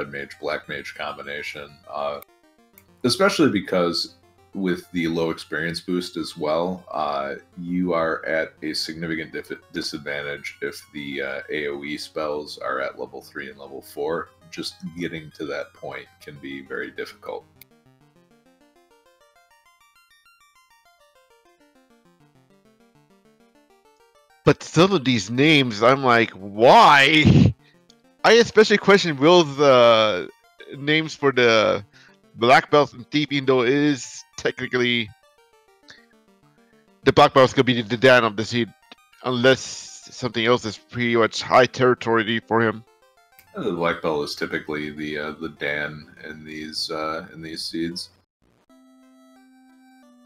red mage, black mage combination. Especially because with the low experience boost as well, you are at a significant disadvantage if the AoE spells are at level 3 and level 4. Just getting to that point can be very difficult. But some of these names, I'm like, why? I especially question Will's names for the black belt and thief, even though it is technically the black belt's gonna be the Dan of the seed, unless something else is pretty much high territory for him. The black belt is typically the Dan in these seeds.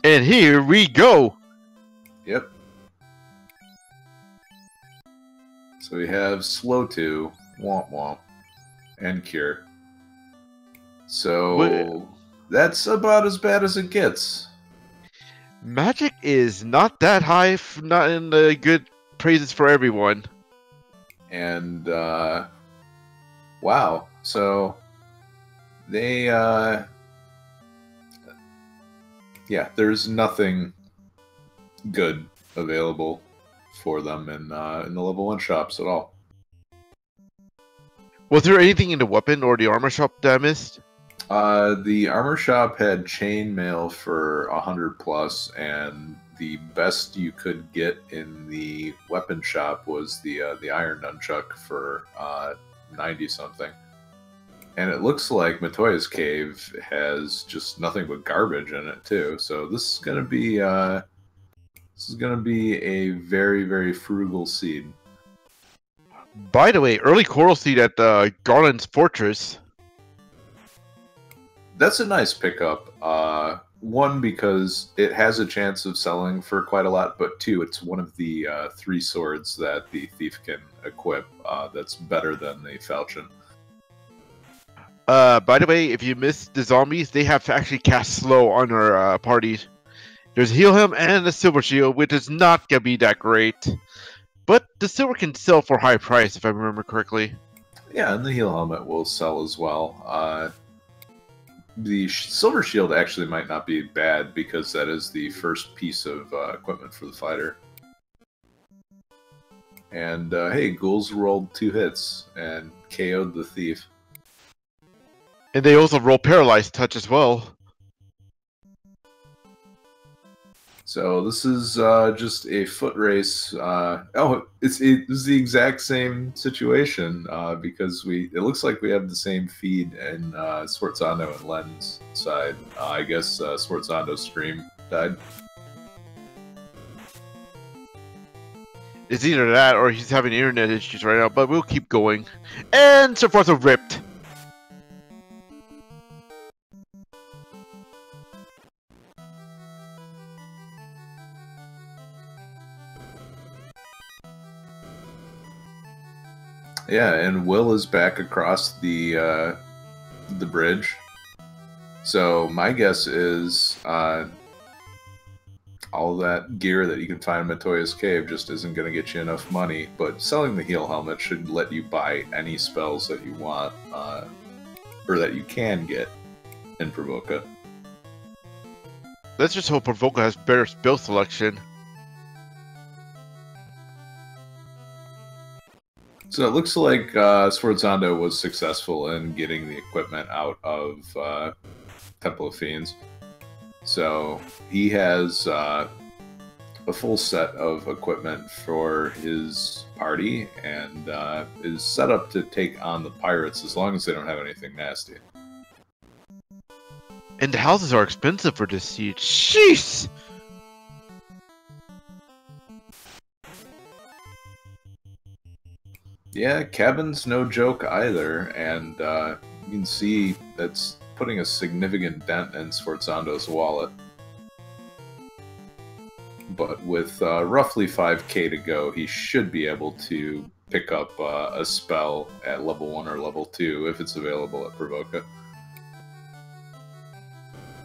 And here we go. Yep. So we have Slow 2, Womp Womp, and Cure. So that's about as bad as it gets. Magic is not that high, not in the good praises for everyone. And, wow. So, they, yeah, there's nothing good available for them in the level 1 shops at all. Was there anything in the weapon or the armor shop that I missed? The armor shop had chainmail for 100 plus, and the best you could get in the weapon shop was the iron nunchuck for 90 something. And it looks like Matoya's Cave has just nothing but garbage in it too. So this is gonna be a very, very frugal seed. By the way, early coral seed at Garland's Fortress. That's a nice pickup. One, because it has a chance of selling for quite a lot, but two, it's one of the 3 swords that the thief can equip that's better than the falchion. By the way, if you missed the zombies, they have to actually cast slow on our parties. There's a heal him and a silver shield, which is not gonna be that great. But the silver can sell for a high price, if I remember correctly. Yeah, and the heal helmet will sell as well. The silver shield actually might not be bad, because that is the first piece of equipment for the fighter. And, hey, ghouls rolled 2 hits and KO'd the thief. And they also roll Paralyzed Touch as well. So this is just a foot race. This is the exact same situation because it looks like we have the same feed in Sforzando and Len's side. I guess Sforzando's stream died. It's either that or he's having internet issues right now, but we'll keep going. And Sforza ripped. Yeah, and Will is back across the bridge. So my guess is all that gear that you can find in Matoya's Cave just isn't going to get you enough money. But selling the heal helmet should let you buy any spells that you want, or that you can get in Provoca. Let's just hope Provoca has better spell selection. So it looks like Sforzando was successful in getting the equipment out of Temple of Fiends. So he has a full set of equipment for his party and is set up to take on the pirates as long as they don't have anything nasty. And the houses are expensive for this siege. Jeez! Yeah, cabin's no joke either, and you can see that's putting a significant dent in Sforzando's wallet. But with roughly 5k to go, he should be able to pick up a spell at level 1 or level 2 if it's available at Provoca.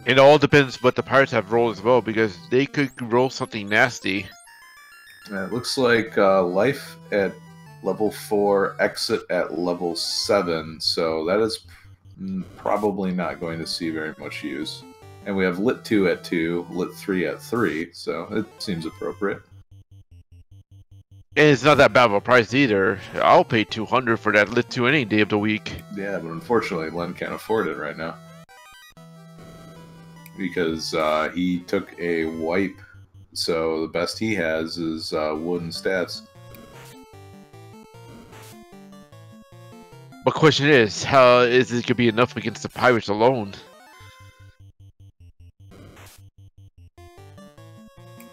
It all depends what the pirates have rolled as well, because they could roll something nasty. It looks like life at level 4, exit at level 7, so that is probably not going to see very much use. And we have Lit 2 at 2, Lit 3 at 3, so it seems appropriate. And it's not that bad of a price either. I'll pay 200 for that Lit 2 any day of the week. Yeah, but unfortunately, Len can't afford it right now. Because he took a wipe, so the best he has is wooden stats. But question is, how is it gonna be enough against the Pirates alone?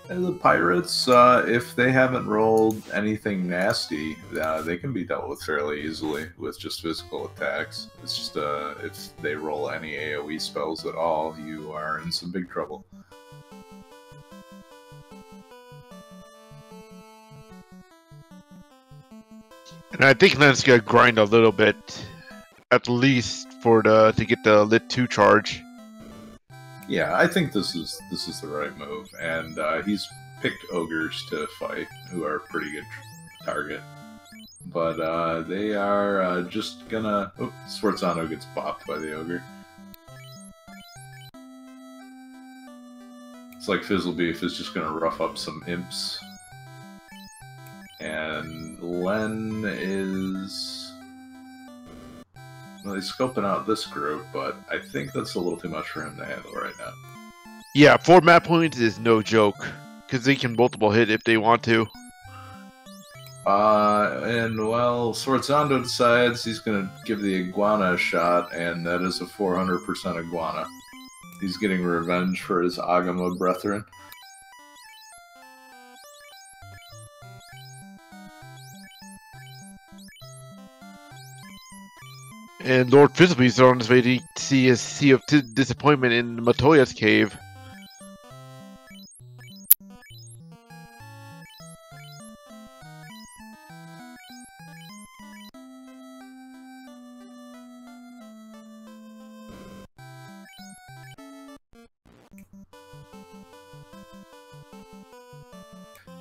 And the Pirates, if they haven't rolled anything nasty, they can be dealt with fairly easily with just physical attacks. It's just if they roll any AoE spells at all, you are in some big trouble. And I think Len's gonna grind a little bit, at least for to get the Lit 2 charge. Yeah, I think this is the right move, and he's picked ogres to fight, who are a pretty good target. But they are just gonna... Oh, Sforzano gets bopped by the ogre. It's like Fizzlebeef is just gonna rough up some imps. And Len is... Well, he's scoping out this group, but I think that's a little too much for him to handle right now. Yeah, 4 map points is no joke, because they can multiple hit if they want to. And well, Sforzando decides he's gonna give the iguana a shot, and that is a 400% iguana. He's getting revenge for his Agama brethren. And Lord Fizzlebeef is on his way to see his Sea of Disappointment in Matoya's cave.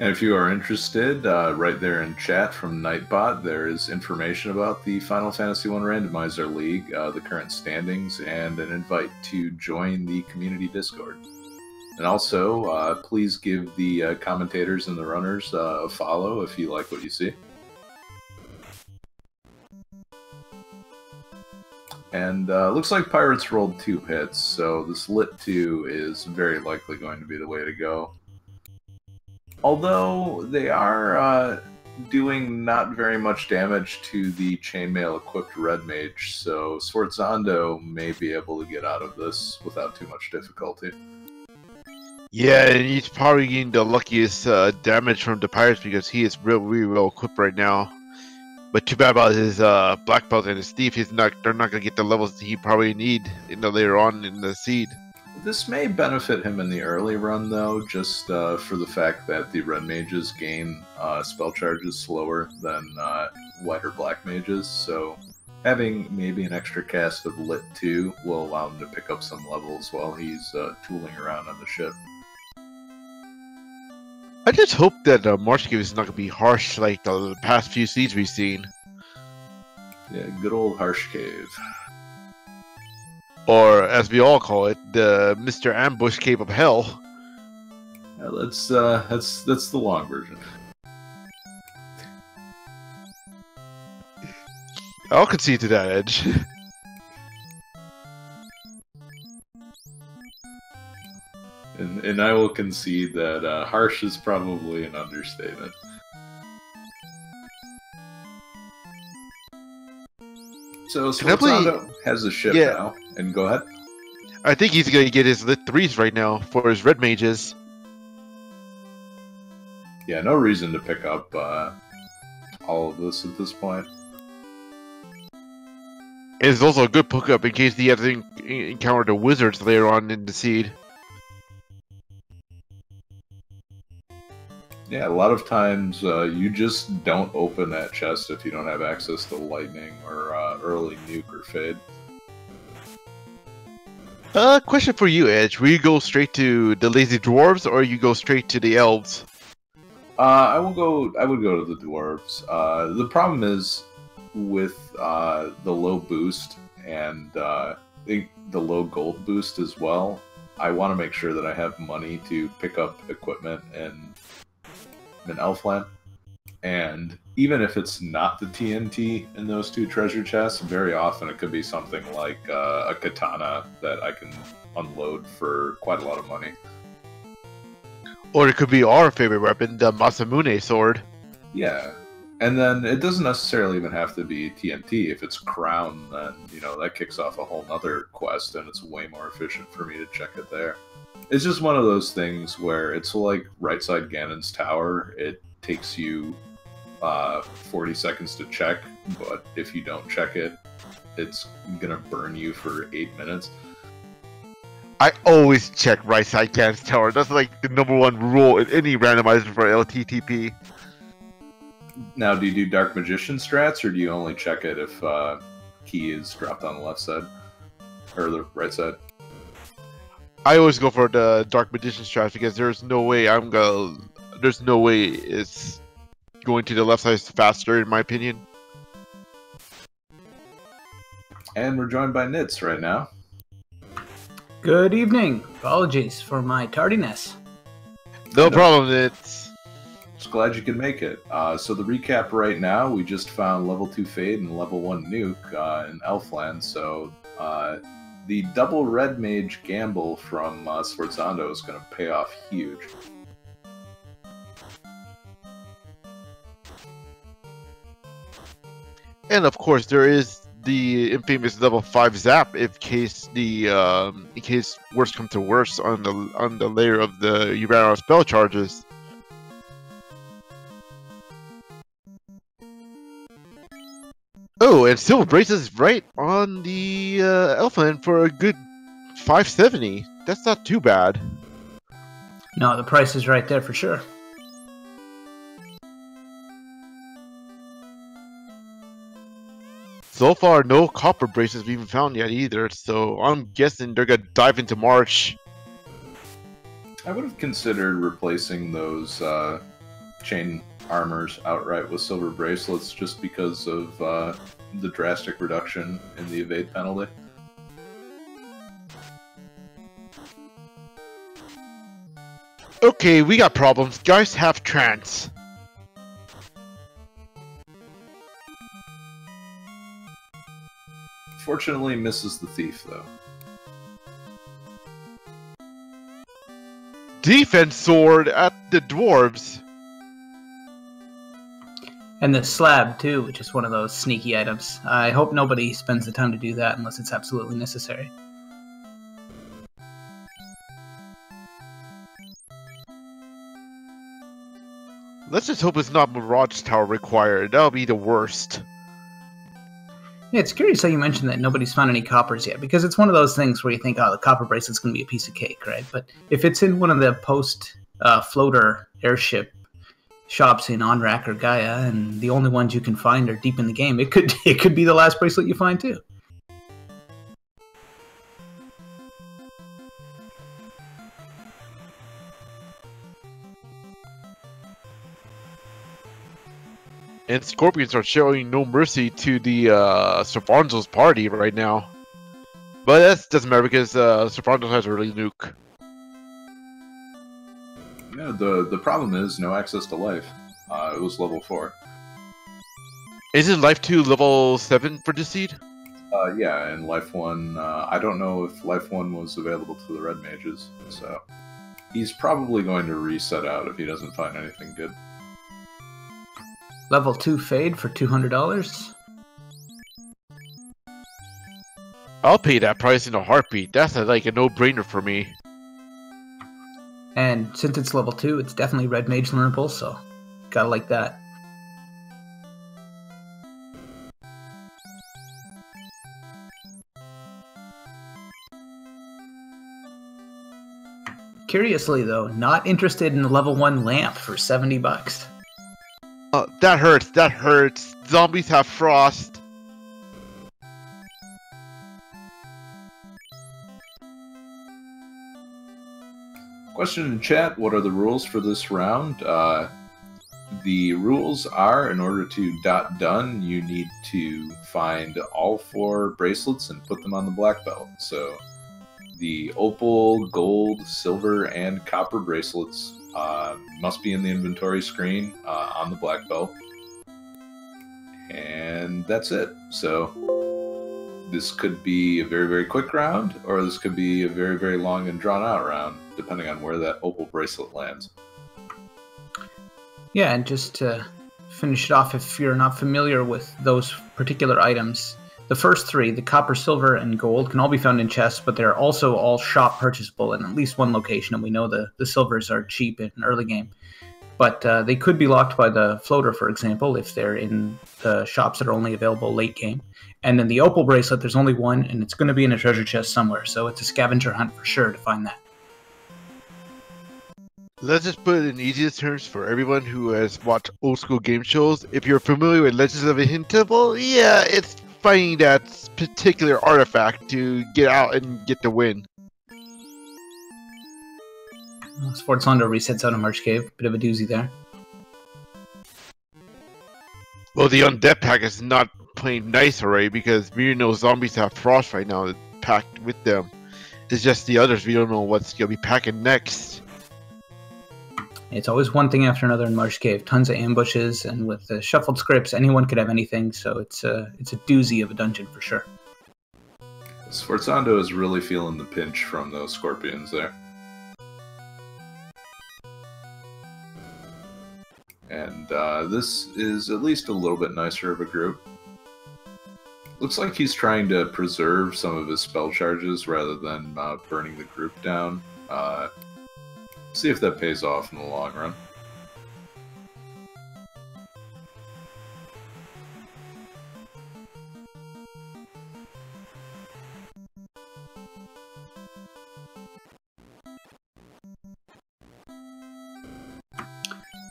And if you are interested, right there in chat from Nightbot, there is information about the Final Fantasy I Randomizer League, the current standings, and an invite to join the community Discord. And also, please give the commentators and the runners a follow if you like what you see. And looks like Pirates rolled 2 hits, so this Lit 2 is very likely going to be the way to go. Although they are doing not very much damage to the chainmail equipped red mage, so Sforzando may be able to get out of this without too much difficulty. Yeah, and he's probably getting the luckiest damage from the Pirates because he is really well equipped right now. But too bad about his black belt and his thief. They're not gonna get the levels he probably need later on in the seed. This may benefit him in the early run, though, just for the fact that the red mages gain spell charges slower than white or black mages, so having maybe an extra cast of Lit 2 will allow him to pick up some levels while he's tooling around on the ship. I just hope that Marsh Cave is not going to be harsh like the past few seeds we've seen. Yeah, good old Harsh Cave. Or, as we all call it, the Mr. Ambush Cave of Hell. Yeah, that's the long version. I'll concede to that edge. And I will concede that harsh is probably an understatement. So Sforzando has a ship now, and go ahead. I think he's going to get his Lit 3s right now for his red mages. Yeah, no reason to pick up all of this at this point. It's also a good pickup in case he has to encounter the wizards later on in the seed. Yeah, a lot of times you just don't open that chest if you don't have access to lightning or early nuke or fade. Question for you, Edge. Will you go straight to the lazy dwarves or you go straight to the elves? I would go to the dwarves. The problem is with the low boost and I think the low gold boost as well. I want to make sure that I have money to pick up equipment in Elfland. And even if it's not the TNT in those two treasure chests, very often it could be something like a katana that I can unload for quite a lot of money. Or it could be our favorite weapon, the Masamune sword. Yeah. And then it doesn't necessarily even have to be TNT. If it's Crown, then, you know, that kicks off a whole nother quest, and it's way more efficient for me to check it there. It's just one of those things where it's like right side Ganon's Tower. It takes you 40 seconds to check, but if you don't check it, it's gonna burn you for 8 minutes. I always check right side Ganon's Tower. That's like the #1 rule in any randomizer for LTTP. Now, do you do Dark Magician strats, or do you only check it if key is dropped on the left side? Or the right side? I always go for the Dark Magician strat because there's no way it's going to the left side faster, in my opinion. And we're joined by Nitz right now. Good evening. Apologies for my tardiness. No problem, it's... Just glad you could make it. So the recap right now, we just found level 2 Fade and level 1 Nuke in Elfland, so the double Red Mage gamble from Sforzando is going to pay off huge. And of course, there is the infamous level 5 Zap in case worse comes to worse on the layer of the Uranus spell charges. Oh, and Silver Brace is right on the Elfland for a good 570. That's not too bad. No, the price is right there for sure. So far, no copper braces have even found yet either, so I'm guessing they're gonna dive into March. I would have considered replacing those chain armors outright with silver bracelets just because of the drastic reduction in the evade penalty. Okay, we got problems. Guys have trance. Fortunately, misses the thief, though. Defense sword at the dwarves. And the slab, too, which is one of those sneaky items. I hope nobody spends the time to do that unless it's absolutely necessary. Let's just hope it's not Mirage Tower required. That'll be the worst. Yeah, it's curious how you mentioned that nobody's found any coppers yet, because it's one of those things where you think, oh, the copper bracelet's going to be a piece of cake, right? But if it's in one of the post-floater airship shops in Onrak or Gaia, and the only ones you can find are deep in the game, it could be the last bracelet you find, too. And Scorpions are showing no mercy to the Servanzo's party right now. But that doesn't matter because Servanzo has a early nuke. Yeah, the problem is no access to life. It was level 4. Isn't Life 2 level 7 for this seed? Yeah, and Life 1, I don't know if Life 1 was available to the Red Mages, so he's probably going to reset out if he doesn't find anything good. Level 2 Fade for $200. I'll pay that price in a heartbeat. That's like a no-brainer for me. And since it's level 2, it's definitely Red Mage learnable, so gotta like that. Curiously, though, not interested in the level 1 lamp for $70. That hurts. That hurts. Zombies have frost. Question in chat, what are the rules for this round? the rules are, in order to done, you need to find all 4 bracelets and put them on the black belt. So the opal, gold, silver, and copper bracelets must be in the inventory screen on the black belt. And that's it. So this could be a very, very quick round, or this could be a very, very long and drawn out round, depending on where that opal bracelet lands. Yeah, and just to finish it off, if you're not familiar with those particular items, the first 3, the copper, silver, and gold, can all be found in chests, but they're also all shop purchasable in at least one location, and we know the silvers are cheap in early game. But they could be locked by the floater, for example, if they're in the shops that are only available late game. And then the opal bracelet, there's only one, and it's going to be in a treasure chest somewhere, so it's a scavenger hunt for sure to find that. Let's just put it in easiest terms for everyone who has watched old school game shows. If you're familiar with Legends of the Hidden Temple, yeah, it's finding that particular artifact to get out and get the win. Sforzondo resets out of March Cave. Bit of a doozy there. Well, the undead pack is not playing nice already because we know zombies have frost right now packed with them. It's just the others, we don't know what's going to be packing next. It's always one thing after another in Marsh Cave. Tons of ambushes, and with the shuffled scripts, anyone could have anything, so it's a doozy of a dungeon for sure. Sforzondo is really feeling the pinch from those scorpions there. And this is at least a little bit nicer of a group. Looks like he's trying to preserve some of his spell charges rather than burning the group down. See if that pays off in the long run.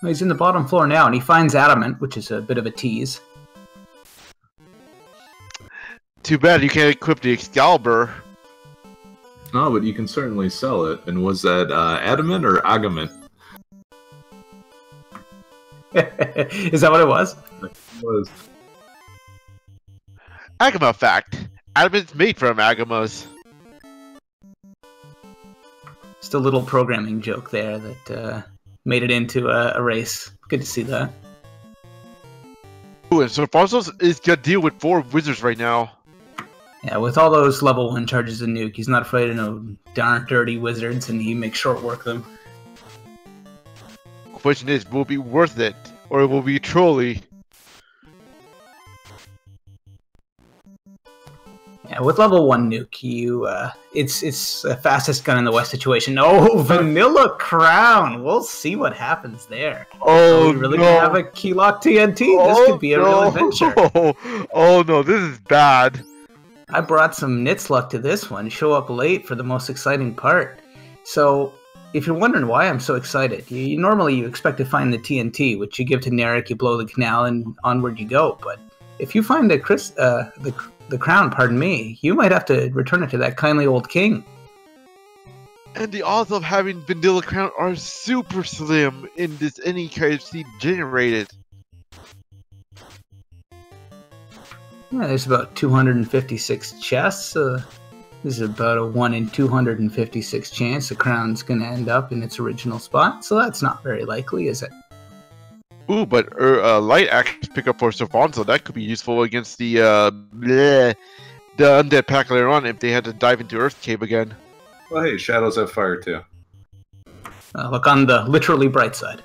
Well, he's in the bottom floor now, and he finds adamant, which is a bit of a tease. Too bad you can't equip the Excalibur. No, but you can certainly sell it. And was that adamant or agament? Is that what it was? It was. Agama fact. Adament's made from agamas. Just a little programming joke there that made it into a race. Good to see that. Ooh, and so Fonsos is gonna deal with 4 wizards right now. Yeah, with all those level 1 charges of nuke, he's not afraid of no darn dirty wizards, and he makes short work of them. Question is, will it be worth it, or it will be trolly? Yeah, with level 1 nuke, you it's the fastest gun in the West situation. Oh, Vanilla Crown! We'll see what happens there. Oh, Are we really no. gonna have a keylock TNT? This could be a real adventure. Oh no, this is bad. I brought some Nitz luck to this one. Show up late for the most exciting part. So, if you're wondering why I'm so excited, normally you expect to find the TNT, which you give to Narek, you blow the canal, and onward you go. But if you find the crown, pardon me, you might have to return it to that kindly old king. And the odds of having Vanilla Crown are super slim in this any kind of seed generated. Yeah, there's about 256 chests. This is about a 1 in 256 chance the crown's going to end up in its original spot, so that's not very likely, is it? Ooh, but light axe pickup for Sforzo, that could be useful against the undead pack later on if they had to dive into Earth Cave again. Well, hey, shadows have fire too. Look on the literally bright side.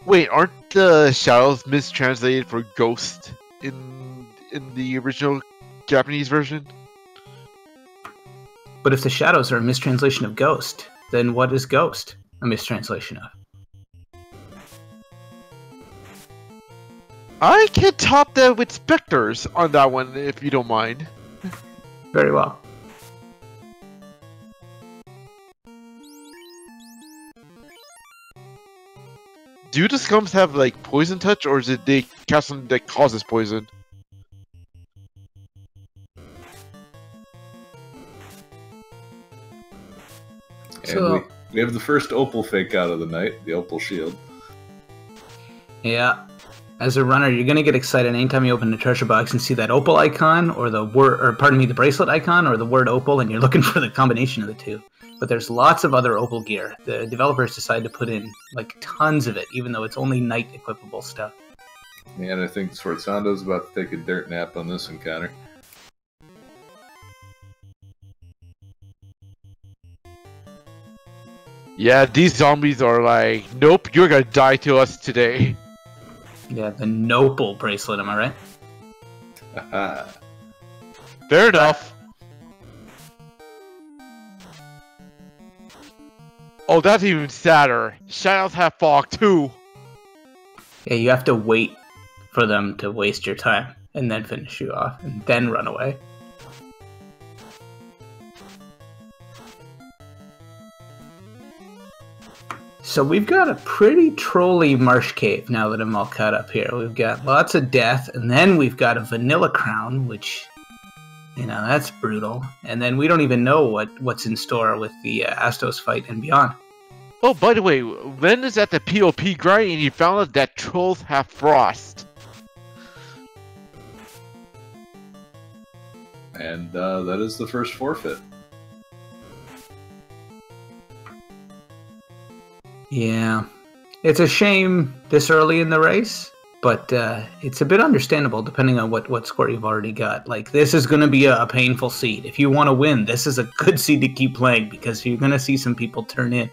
Wait, aren't the shadows mistranslated for ghost in the original Japanese version? But if the shadows are a mistranslation of ghost, then what is ghost a mistranslation of? I can top that with specters on that one, if you don't mind. Very well. Do the scums have like poison touch, or is it they cast something that causes poison? So We have the first opal fake out of the night, the opal shield. Yeah. As a runner, you're gonna get excited anytime you open the treasure box and see that opal icon, or the bracelet icon, or the word opal, and you're looking for the combination of the two. But there's lots of other opal gear. The developers decided to put in like tons of it, even though it's only night equipable stuff. And I think Sforzando's about to take a dirt nap on this encounter. Yeah, these zombies are like, nope, you're gonna die to us today. Yeah, the Nopal bracelet, am I right? Haha. Fair enough. Oh, that's even sadder. Shadows have fog too. Yeah, you have to wait for them to waste your time, and then finish you off, and then run away. So we've got a pretty trolly marsh cave now that I'm all caught up here. We've got lots of death, and then we've got a vanilla crown, which, you know, that's brutal. And then we don't even know what's in store with the Astos fight and beyond. Oh, by the way, Len is at the POP grind and he found out that trolls have frost. And that is the first forfeit. Yeah, it's a shame this early in the race, but it's a bit understandable depending on what score you've already got. Like, this is going to be a painful seed. If you want to win, this is a good seed to keep playing because you're going to see some people turn in.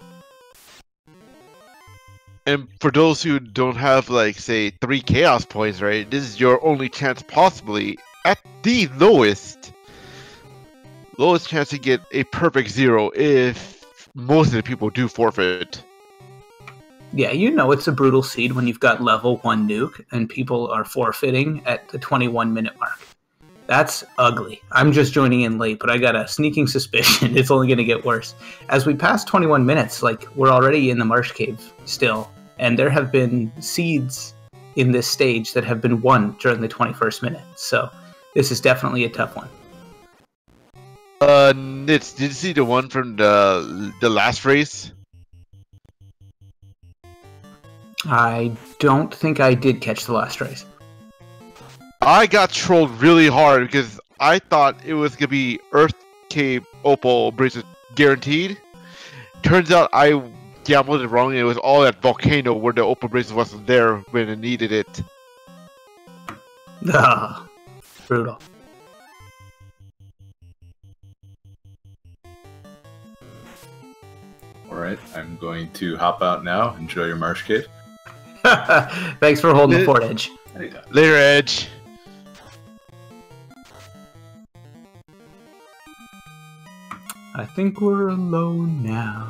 And for those who don't have, like, say, 3 chaos points, right, this is your only chance possibly, at the lowest chance to get a perfect 0 if most of the people do forfeit. Yeah, you know it's a brutal seed when you've got level 1 nuke and people are forfeiting at the 21-minute mark. That's ugly. I'm just joining in late, but I got a sneaking suspicion it's only going to get worse. As we pass 21 minutes, like, we're already in the marsh cave still, and there have been seeds in this stage that have been won during the 21st minute, so this is definitely a tough one. Nitz, did you see the one from the last race? I don't think I did catch the last race. I got trolled really hard because I thought it was gonna be Earth Cave Opal bracelet guaranteed. Turns out I gambled it wrong and it was all at Volcano where the Opal bracelet wasn't there when it needed it. Ah, brutal. Alright, I'm going to hop out now. Enjoy your marsh cave. Thanks for holding the fort, Edge. Anytime. Later, Edge. I think we're alone now.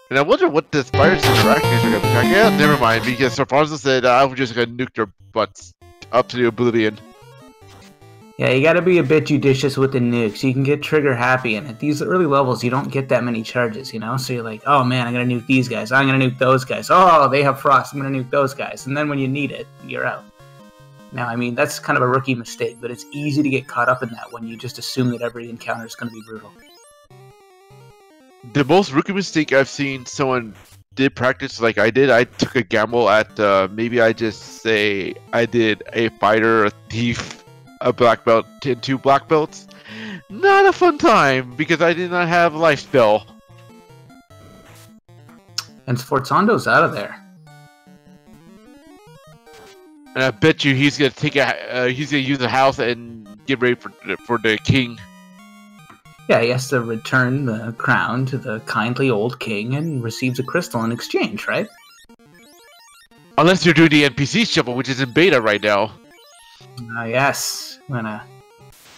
And I wonder what the spiders and arachnids are gonna be like. Yeah, never mind, because Sarfanza said I was just gonna nuke their butts up to the oblivion. Yeah, you gotta be a bit judicious with the nukes. You can get trigger happy, and at these early levels, you don't get that many charges, you know? So you're like, oh man, I'm gonna nuke these guys. I'm gonna nuke those guys. Oh, they have frost. I'm gonna nuke those guys. And then when you need it, you're out. Now, I mean, that's kind of a rookie mistake, but it's easy to get caught up in that when you just assume that every encounter is gonna be brutal. The most rookie mistake I've seen someone did practice like I did, I took a gamble at maybe I just say I did a fighter, a thief, a black belt, and 2 black belts. Not a fun time because I did not have life spell. And Sforzando's out of there. And I bet you he's gonna take he's gonna use a house and get ready for the king. Yeah, he has to return the crown to the kindly old king and receives a crystal in exchange, right? Unless you're doing the NPC shuffle, which is in beta right now. Yes, I'm gonna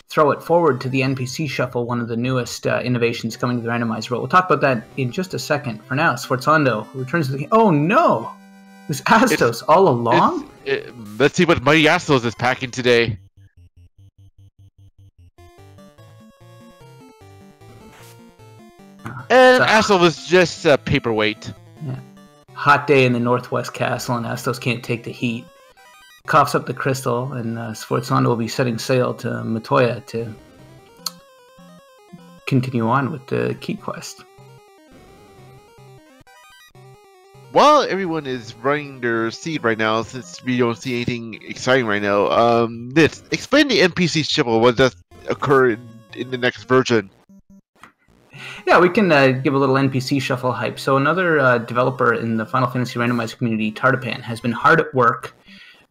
throw it forward to the NPC shuffle, one of the newest innovations coming to the Randomizer. We'll talk about that in just a second. For now, Sforzando returns to the king. Oh no! It was Astos all along? Let's see what Mighty Astos is packing today. And Astos was just a paperweight. Yeah. Hot day in the Northwest Castle, and Astos can't take the heat. Coughs up the crystal, and Sforzando will be setting sail to Matoya to continue on with the key quest. while everyone is running their seed right now, since we don't see anything exciting right now, let's explain the NPC shuffle. What does occur in the next version? Yeah, we can give a little NPC shuffle hype. So another developer in the Final Fantasy Randomizer community, Tartapan, has been hard at work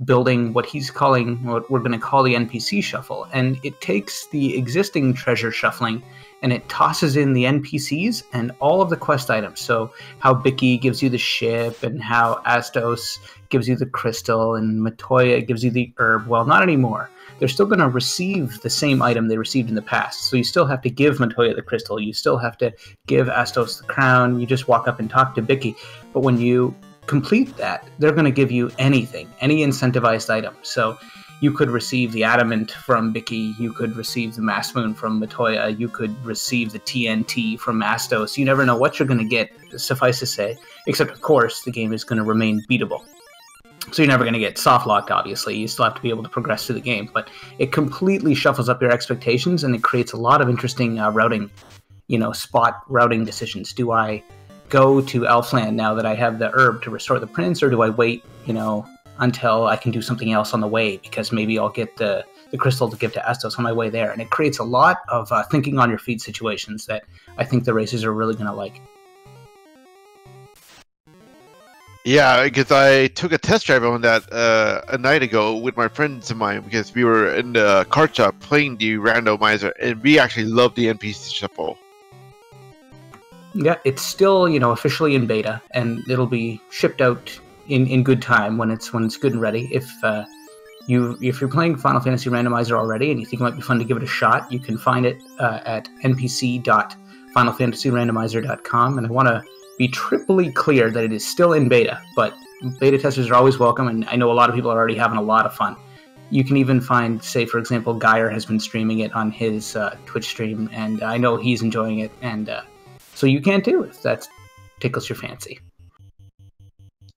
building what he's calling, what we're going to call the NPC shuffle. And it takes the existing treasure shuffling and it tosses in the NPCs and all of the quest items. So how Bicky gives you the ship and how Astos gives you the crystal and Matoya gives you the herb. Well, not anymore. They're still going to receive the same item they received in the past. So you still have to give Matoya the crystal. You still have to give Astos the crown. You just walk up and talk to Bicky. But when you complete that, they're going to give you anything, any incentivized item. So you could receive the adamant from Bicky. You could receive the mass moon from Matoya. You could receive the TNT from Astos. You never know what you're going to get, suffice to say. Except, of course, the game is going to remain beatable. So you're never going to get soft-locked, obviously. You still have to be able to progress through the game. But it completely shuffles up your expectations, and it creates a lot of interesting routing, spot routing decisions. Do I go to Elfland now that I have the herb to restore the prince, or do I wait, until I can do something else on the way, because maybe I'll get the crystal to give to Astos on my way there? And it creates a lot of thinking on your feet situations that I think the racers are really going to like. Yeah, because I took a test drive on that a night ago with my friends of mine, because we were in the cart shop playing the randomizer, and we actually loved the NPC shuffle. Yeah, it's still, officially in beta, and it'll be shipped out in good time when it's good and ready. If you're playing Final Fantasy Randomizer already and you think it might be fun to give it a shot, you can find it at npc.finalfantasyrandomizer.com. And I want to be triply clear that it is still in beta, but beta testers are always welcome, and I know a lot of people are already having a lot of fun. You can even find, say, for example, Geyer has been streaming it on his Twitch stream, and I know he's enjoying it, and so you can too if that tickles your fancy.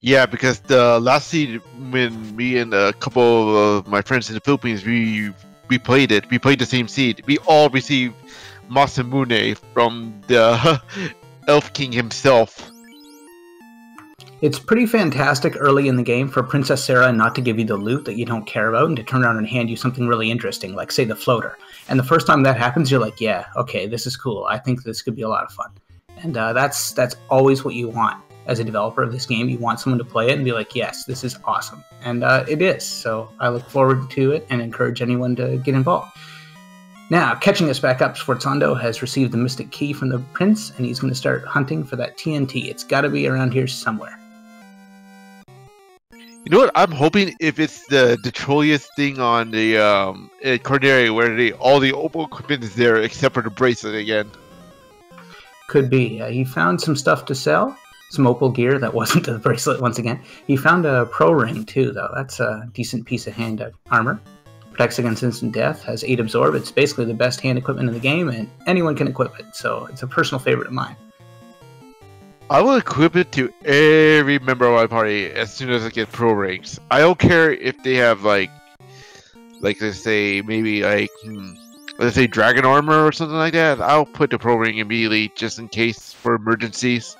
Yeah, because the last seed, when me and a couple of my friends in the Philippines, we played it. We played the same seed. We all received Masamune from the Elf King himself. It's pretty fantastic early in the game for Princess Sarah not to give you the loot that you don't care about and to turn around and hand you something really interesting, like, say, the floater. And the first time that happens, you're like, yeah, okay, this is cool. I think this could be a lot of fun. And that's always what you want as a developer of this game. You want someone to play it and be like, yes, this is awesome. And it is. So I look forward to it and encourage anyone to get involved. Now, catching us back up, Sforzando has received the Mystic Key from the Prince, and he's going to start hunting for that TNT. It's got to be around here somewhere. You know what? I'm hoping if it's the Detrolius thing on the Corneria, where all the opal equipment is there except for the bracelet again. Could be. He found some stuff to sell, some opal gear that wasn't the bracelet once again. He found a pro ring too, though. That's a decent piece of hand armor. Protects against instant death, has 8 absorb. It's basically the best hand equipment in the game, and anyone can equip it, so it's a personal favorite of mine. I will equip it to every member of my party as soon as I get pro ranks. I don't care if they have like let's say maybe let's say dragon armor or something like that. I'll put the pro ring immediately just in case for emergencies.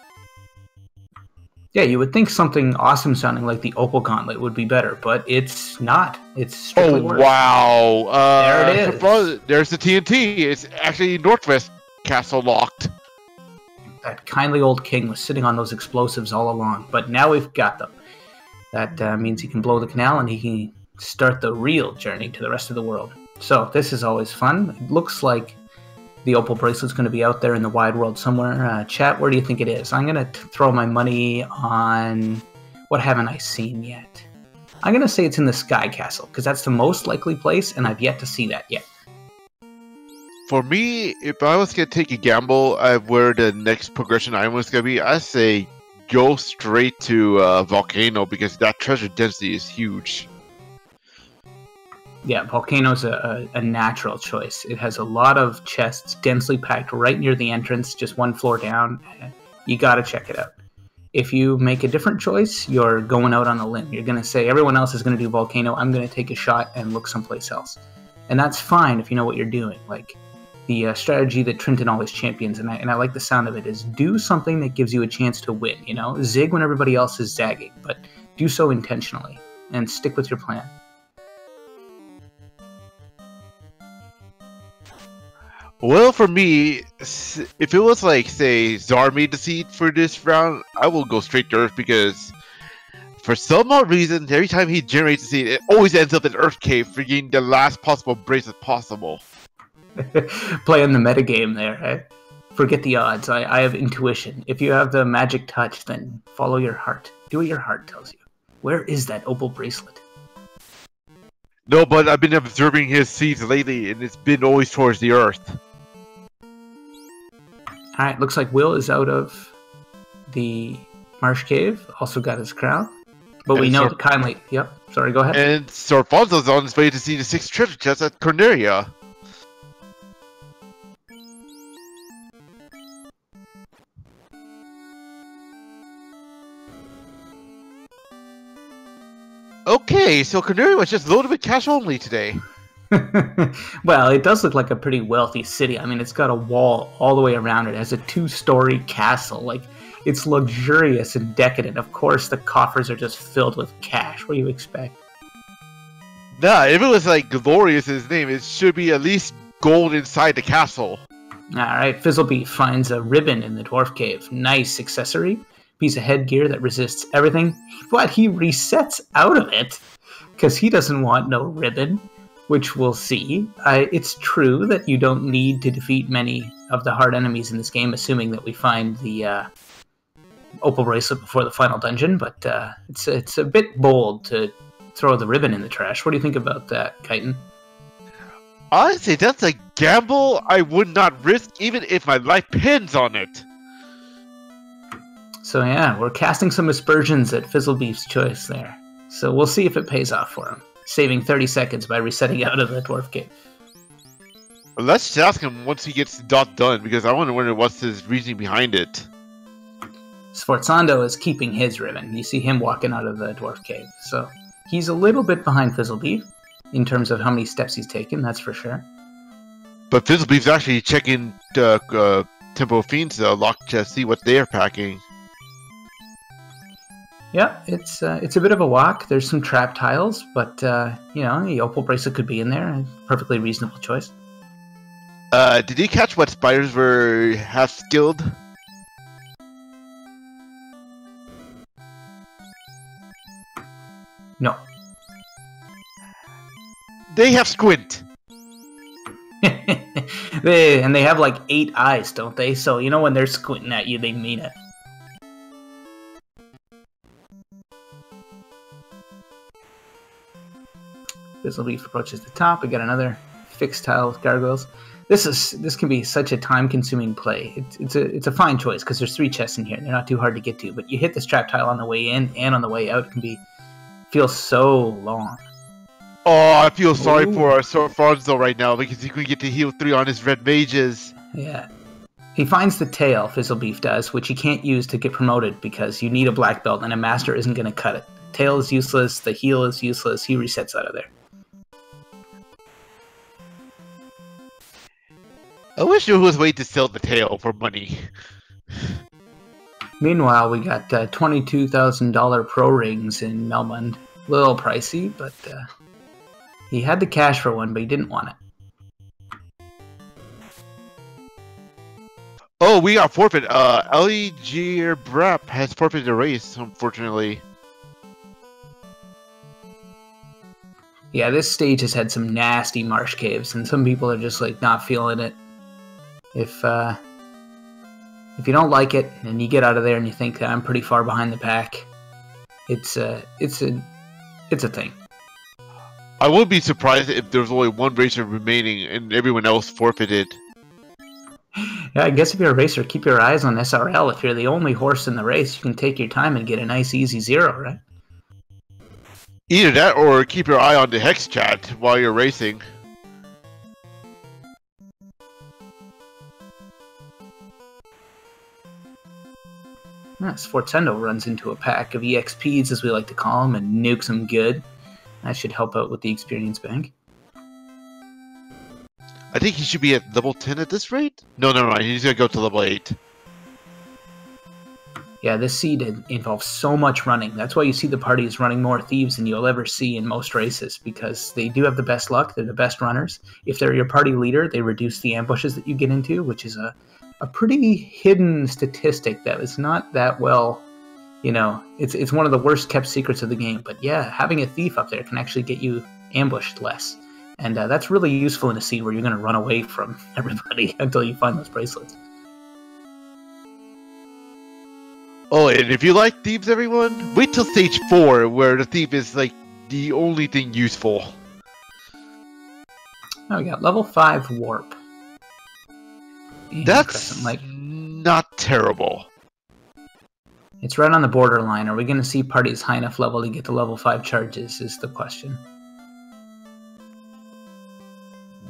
Yeah, you would think something awesome sounding like the Opal Gauntlet would be better, but it's not. It's strictly worse. Wow! There it is. There's the TNT. It's actually Northwest Castle locked. That kindly old king was sitting on those explosives all along, but now we've got them. That means he can blow the canal and he can start the real journey to the rest of the world. So this is always fun. It looks like the opal bracelet's going to be out there in the wide world somewhere. Chat, where do you think it is? I'm going to throw my money on... What haven't I seen yet? I'm going to say it's in the Sky Castle, because that's the most likely place, and I've yet to see that yet. For me, if I was going to take a gamble at where the next progression item was going to be, I'd say go straight to Volcano, because that treasure density is huge. Yeah, Volcano's a natural choice. It has a lot of chests densely packed right near the entrance, just one floor down. You gotta check it out. If you make a different choice, you're going out on a limb. You're gonna say, everyone else is gonna do Volcano, I'm gonna take a shot and look someplace else. And that's fine if you know what you're doing. Like, the strategy that Trenton always champions, and I like the sound of it, is do something that gives you a chance to win. You know, zig when everybody else is zagging, but do so intentionally and stick with your plan. Well, for me, if it was like, say, Zarmi deceit for this round, I will go straight to Earth because for some odd reason, every time he generates a seed, it always ends up in Earth Cave for getting the last possible bracelet possible. Playing the metagame there, eh? Forget the odds. I have intuition. If you have the magic touch, then follow your heart. Do what your heart tells you. Where is that opal bracelet? No, but I've been observing his seeds lately, and it's been always towards the Earth. Alright, looks like Will is out of the Marsh Cave. Also got his crown. But we know kindly... Yep, sorry, go ahead. And Sir Fonzo's on his way to see the 6th treasure chest at Corneria. Okay, so Corneria was just loaded with cash only today. Well, it does look like a pretty wealthy city. I mean, it's got a wall all the way around it. It has a 2-story castle. Like, it's luxurious and decadent. Of course, the coffers are just filled with cash. What do you expect? Nah, if it was like glorious in his name, it should be at least gold inside the castle. Alright, Fizzlebeef finds a ribbon in the dwarf cave. Nice accessory. Piece of headgear that resists everything. But he resets out of it because he doesn't want no ribbon, which we'll see. It's true that you don't need to defeat many of the hard enemies in this game, assuming that we find the opal bracelet before the final dungeon, but it's a bit bold to throw the ribbon in the trash. What do you think about that, Kyton? Honestly, that's a gamble I would not risk even if my life depends on it. So yeah, we're casting some aspersions at Fizzlebeef's choice there. So we'll see if it pays off for him, saving 30 seconds by resetting out of the dwarf cave. Well, let's just ask him once he gets the dot done, because I want to wonder what's his reasoning behind it. Sforzando is keeping his ribbon. You see him walking out of the dwarf cave. So he's a little bit behind Fizzlebeef in terms of how many steps he's taken, that's for sure. But Fizzlebeef's actually checking Tempo Fiend's lock to see what they're packing. Yeah, it's a bit of a walk. There's some trap tiles, but you know, the opal bracelet could be in there. A perfectly reasonable choice. Did you catch what spiders were half skilled? No. They have squint. they have like 8 eyes, don't they? So you know when they're squinting at you, they mean it. Fizzlebeef approaches the top. We got another fixed tile with gargoyles. This can be such a time-consuming play. It's a fine choice because there's 3 chests in here. They're not too hard to get to, but you hit this trap tile on the way in and on the way out. It can feel so long. Oh, I feel sorry for our Fonzo right now because he couldn't get to heal 3 on his red mages. Yeah. He finds the tail, Fizzlebeef does, which he can't use to get promoted because you need a black belt and a master isn't going to cut it. Tail is useless, the heal is useless, he resets out of there. I wish there was a way to sell the tail for money. Meanwhile, we got $22,000 pro rings in Melmond. A little pricey, but he had the cash for one, but he didn't want it. Oh, we got forfeit. Eligier Brap has forfeited the race, unfortunately. Yeah, this stage has had some nasty marsh caves, and some people are just like not feeling it. If you don't like it and you get out of there and you think that I'm pretty far behind the pack, it's a thing. I wouldn't be surprised if there was only one racer remaining and everyone else forfeited. Yeah, I guess if you're a racer, keep your eyes on SRL. If you're the only horse in the race, you can take your time and get a nice easy 0, right? Either that or keep your eye on the Hex chat while you're racing. Sforzando runs into a pack of EXPs, as we like to call them, and nukes them good. That should help out with the experience bank. I think he should be at level 10 at this rate. No, never mind. He's gonna go to level 8. Yeah, this seed involves so much running. That's why you see the parties running more thieves than you'll ever see in most races, because they do have the best luck. They're the best runners. If they're your party leader, they reduce the ambushes that you get into, which is a pretty hidden statistic that is not that well, it's one of the worst kept secrets of the game. But yeah, having a thief up there can actually get you ambushed less. And that's really useful in a seed where you're going to run away from everybody until you find those bracelets. Oh, and if you like thieves, everyone, wait till stage 4, where the thief is like the only thing useful. Oh, we got level 5 warp. That's not terrible. It's right on the borderline. Are we going to see parties high enough level to get to level 5 charges is the question.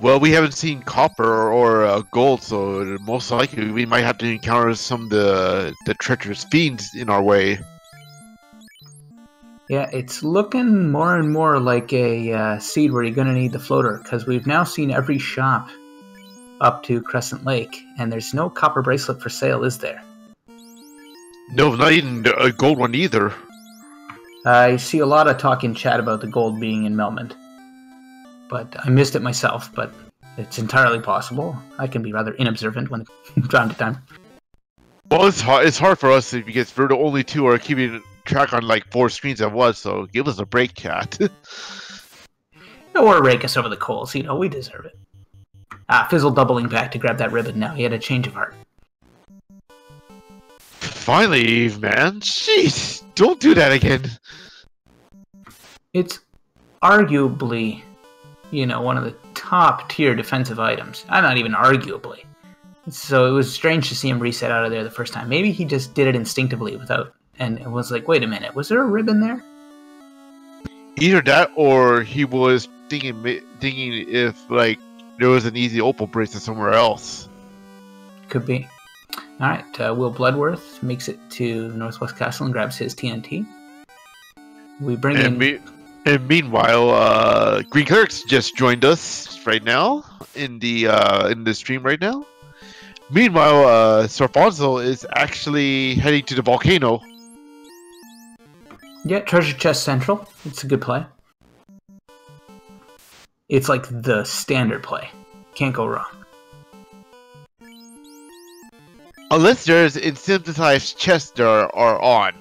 Well, we haven't seen copper or gold, so most likely we might have to encounter some of the treacherous fiends in our way. Yeah, it's looking more and more like a seed where you're going to need the floater, because we've now seen every shop up to Crescent Lake, and there's no copper bracelet for sale, is there? No, not even a gold one either. I see a lot of talk in chat about the gold being in Melmond. But I missed it myself, but it's entirely possible. I can be rather inobservant when time to time. Well, it's hard for us because we're the only two who are keeping track on like 4 screens at once, so give us a break, chat. Or rake us over the coals, we deserve it. Fizzle doubling back to grab that ribbon now. He had a change of heart. Finally, Eve, man. Jeez, don't do that again. It's arguably, one of the top tier defensive items. Not even arguably. So it was strange to see him reset out of there the first time. Maybe he just did it instinctively and it was like, wait a minute, was there a ribbon there? Either that, or he was thinking if like there was an easy opal bracelet somewhere else. Could be. All right, Will Bloodworth makes it to Northwest Castle and grabs his TNT. We bring in. And meanwhile, Green Clerks just joined us right now in the stream right now. Meanwhile, Sorfonso is actually heading to the volcano. Yeah, Treasure Chest Central. It's a good play. It's like the standard play. Can't go wrong. Unless there's incentivized chests that are on.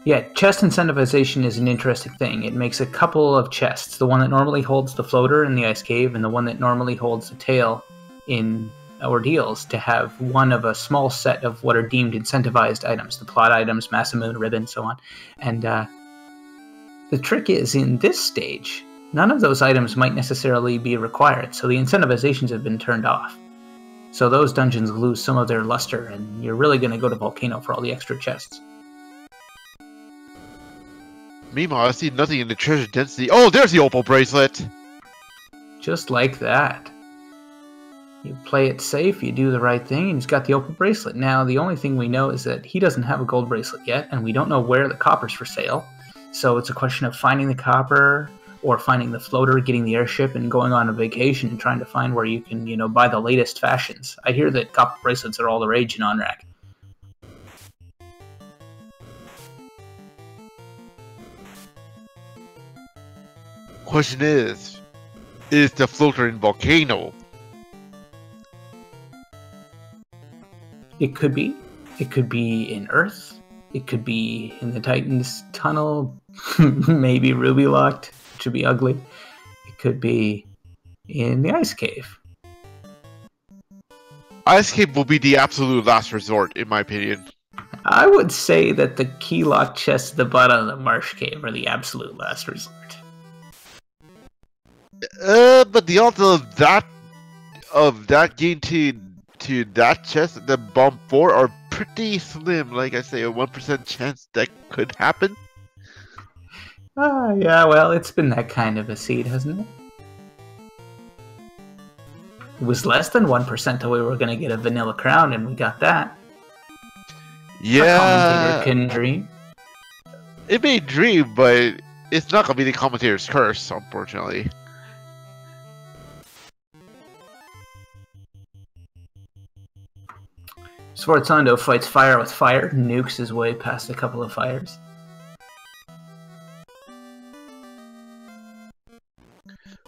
Yeah, chest incentivization is an interesting thing. It makes a couple of chests. The one that normally holds the floater in the ice cave and the one that normally holds the tail in ordeals to have one of a small set of what are deemed incentivized items. The plot items, Masamune, ribbon, so on. And the trick is, in this stage, none of those items might necessarily be required, so the incentivizations have been turned off. So those dungeons lose some of their luster, and you're really going to go to Volcano for all the extra chests. Meanwhile, I see nothing in the treasure density. Oh, there's the opal bracelet! Just like that. You play it safe, you do the right thing, and he's got the opal bracelet. Now, the only thing we know is that he doesn't have a gold bracelet yet, and we don't know where the copper's for sale. So it's a question of finding the copper, or finding the floater, getting the airship, and going on a vacation and trying to find where you can, buy the latest fashions. I hear that copper bracelets are all the rage in Onrak. Question is the floater in Volcano? It could be. It could be in Earth. It could be in the Titan's tunnel. Maybe Ruby locked, which would be ugly. It could be in the Ice Cave. Ice Cave will be the absolute last resort, in my opinion. I would say that the key lock chests at the bottom of the Marsh Cave are the absolute last resort. But the odds of that game to that chest at the bomb 4 are pretty slim. Like I say, a 1% chance that could happen. Yeah, well, it's been that kind of a seed, hasn't it? It was less than 1% till we were going to get a vanilla crown, and we got that. Yeah. A commentator can dream. It may dream, but it's not going to be the commentator's curse, unfortunately. Sforzando fights fire with fire, nukes his way past a couple of fires.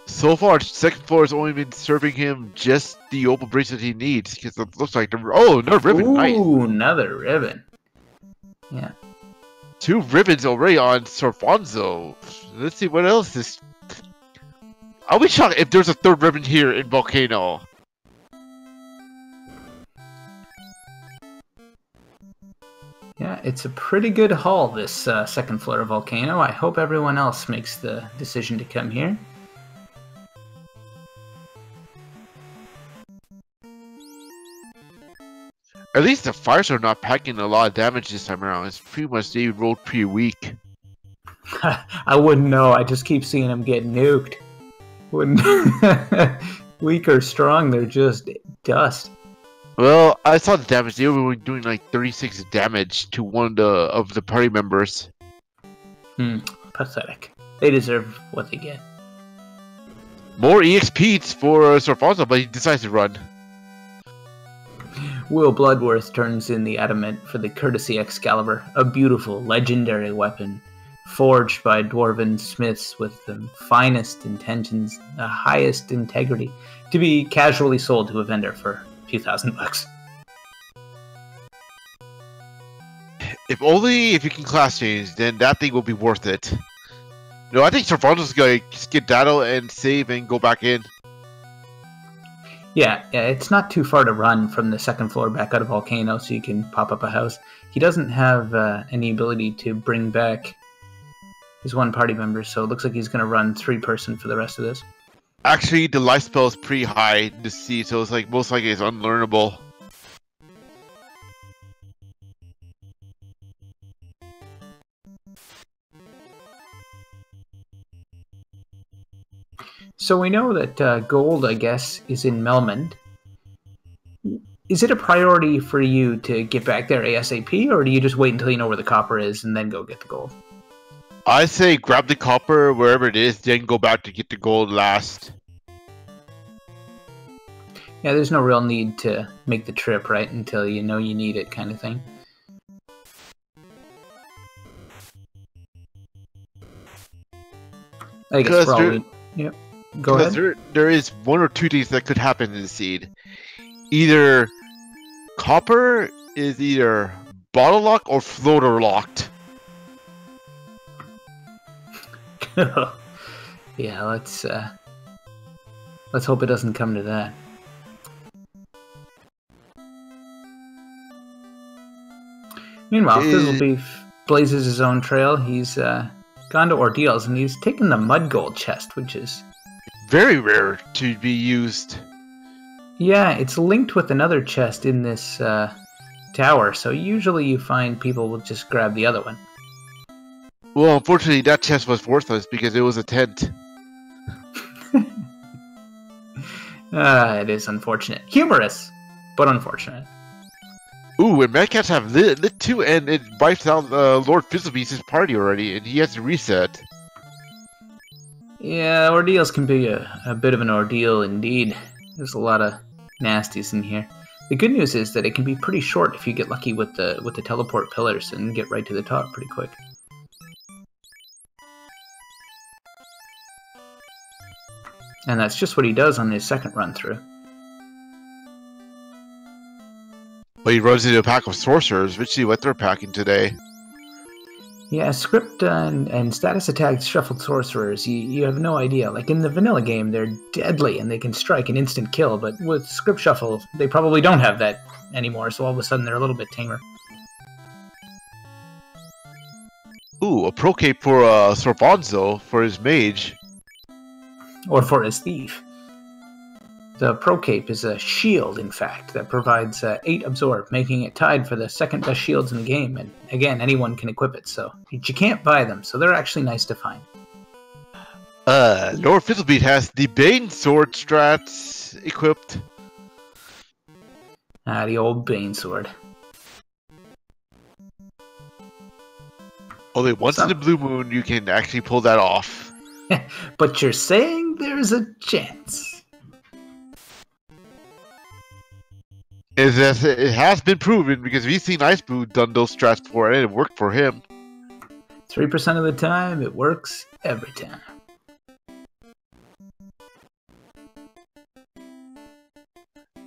So far, second floor has only been serving him just the opal bracelet he needs, because it looks like another ribbon. Ooh, nice. Another ribbon. Yeah. 2 ribbons already on Sorfonzo. Let's see what else is. I'll be shocked if there's a 3rd ribbon here in Volcano. Yeah, it's a pretty good haul, this second floor of Volcano. I hope everyone else makes the decision to come here. At least the fires are not packing a lot of damage this time around. It's pretty much they rolled pretty weak. I wouldn't know. I just keep seeing them get nuked. Wouldn't weak or strong, they're just dust. Well, I saw the damage. They were doing like 36 damage to one of the party members. Pathetic. They deserve what they get. More EXPs for Sorfonzo, but he decides to run. Will Bloodworth turns in the adamant for the Courtesy Excalibur, a beautiful, legendary weapon, forged by dwarven smiths with the finest intentions, the highest integrity, to be casually sold to a vendor for a few $1,000. If you can class change, then that thing will be worth it. No, I think Sorfonzo's gonna skedaddle and save and go back in. Yeah, it's not too far to run from the second floor back out of Volcano, so you can pop up a house. He doesn't have any ability to bring back his one party member, so it looks like he's going to run 3-person for the rest of this. Actually, the life spell is pretty high to see, so it's like most likely it's unlearnable. So we know that gold, I guess, is in Melmond. Is it a priority for you to get back there ASAP, or do you just wait until you know where the copper is and then go get the gold? I say grab the copper wherever it is, then go back to get the gold last. Yeah, there's no real need to make the trip, right, until you know you need it kind of thing. I guess for all we... Yep. Go ahead. There is 1 or 2 things that could happen in the seed. Either copper is either bottle locked or floater locked. Yeah, let's hope it doesn't come to that. Meanwhile, Fizzlebeef blazes his own trail. He's gone to Ordeals, and he's taken the mud gold chest, which is very rare to be used. Yeah, it's linked with another chest in this tower, so usually you find people will just grab the other one. Well, unfortunately, that chest was worthless because it was a tent. It is unfortunate. Humorous, but unfortunate. Ooh, and Madcats have lit too, and it wipes out Lord Fizzlebeast's party already, and he has to reset. Yeah, ordeals can be a bit of an ordeal indeed. There's a lot of nasties in here. The good news is that it can be pretty short if you get lucky with the teleport pillars and get right to the top pretty quick. And that's just what he does on his second run through. But he runs into a pack of sorcerers, which is what they're packing today. Yeah, script and status attacked shuffled sorcerers, you have no idea. Like in the vanilla game, they're deadly and they can strike an instant kill, but with script shuffle, they probably don't have that anymore, so all of a sudden they're a little bit tamer. Ooh, a pro cape for Sorfonzo for his mage. Or for his thief. The Pro Cape is a shield, in fact, that provides 8 absorb, making it tied for the second best shields in the game, and again, anyone can equip it, so you can't buy them, so they're actually nice to find. Lord Fizzlebeat has the Bane sword strats equipped. Ah, the old Bane sword. Only once in the blue moon you can actually pull that off. But you're saying there's a chance. Is that it has been proven because we've seen Ice Boo done those strats before and it worked for him. 3% of the time, it works every time.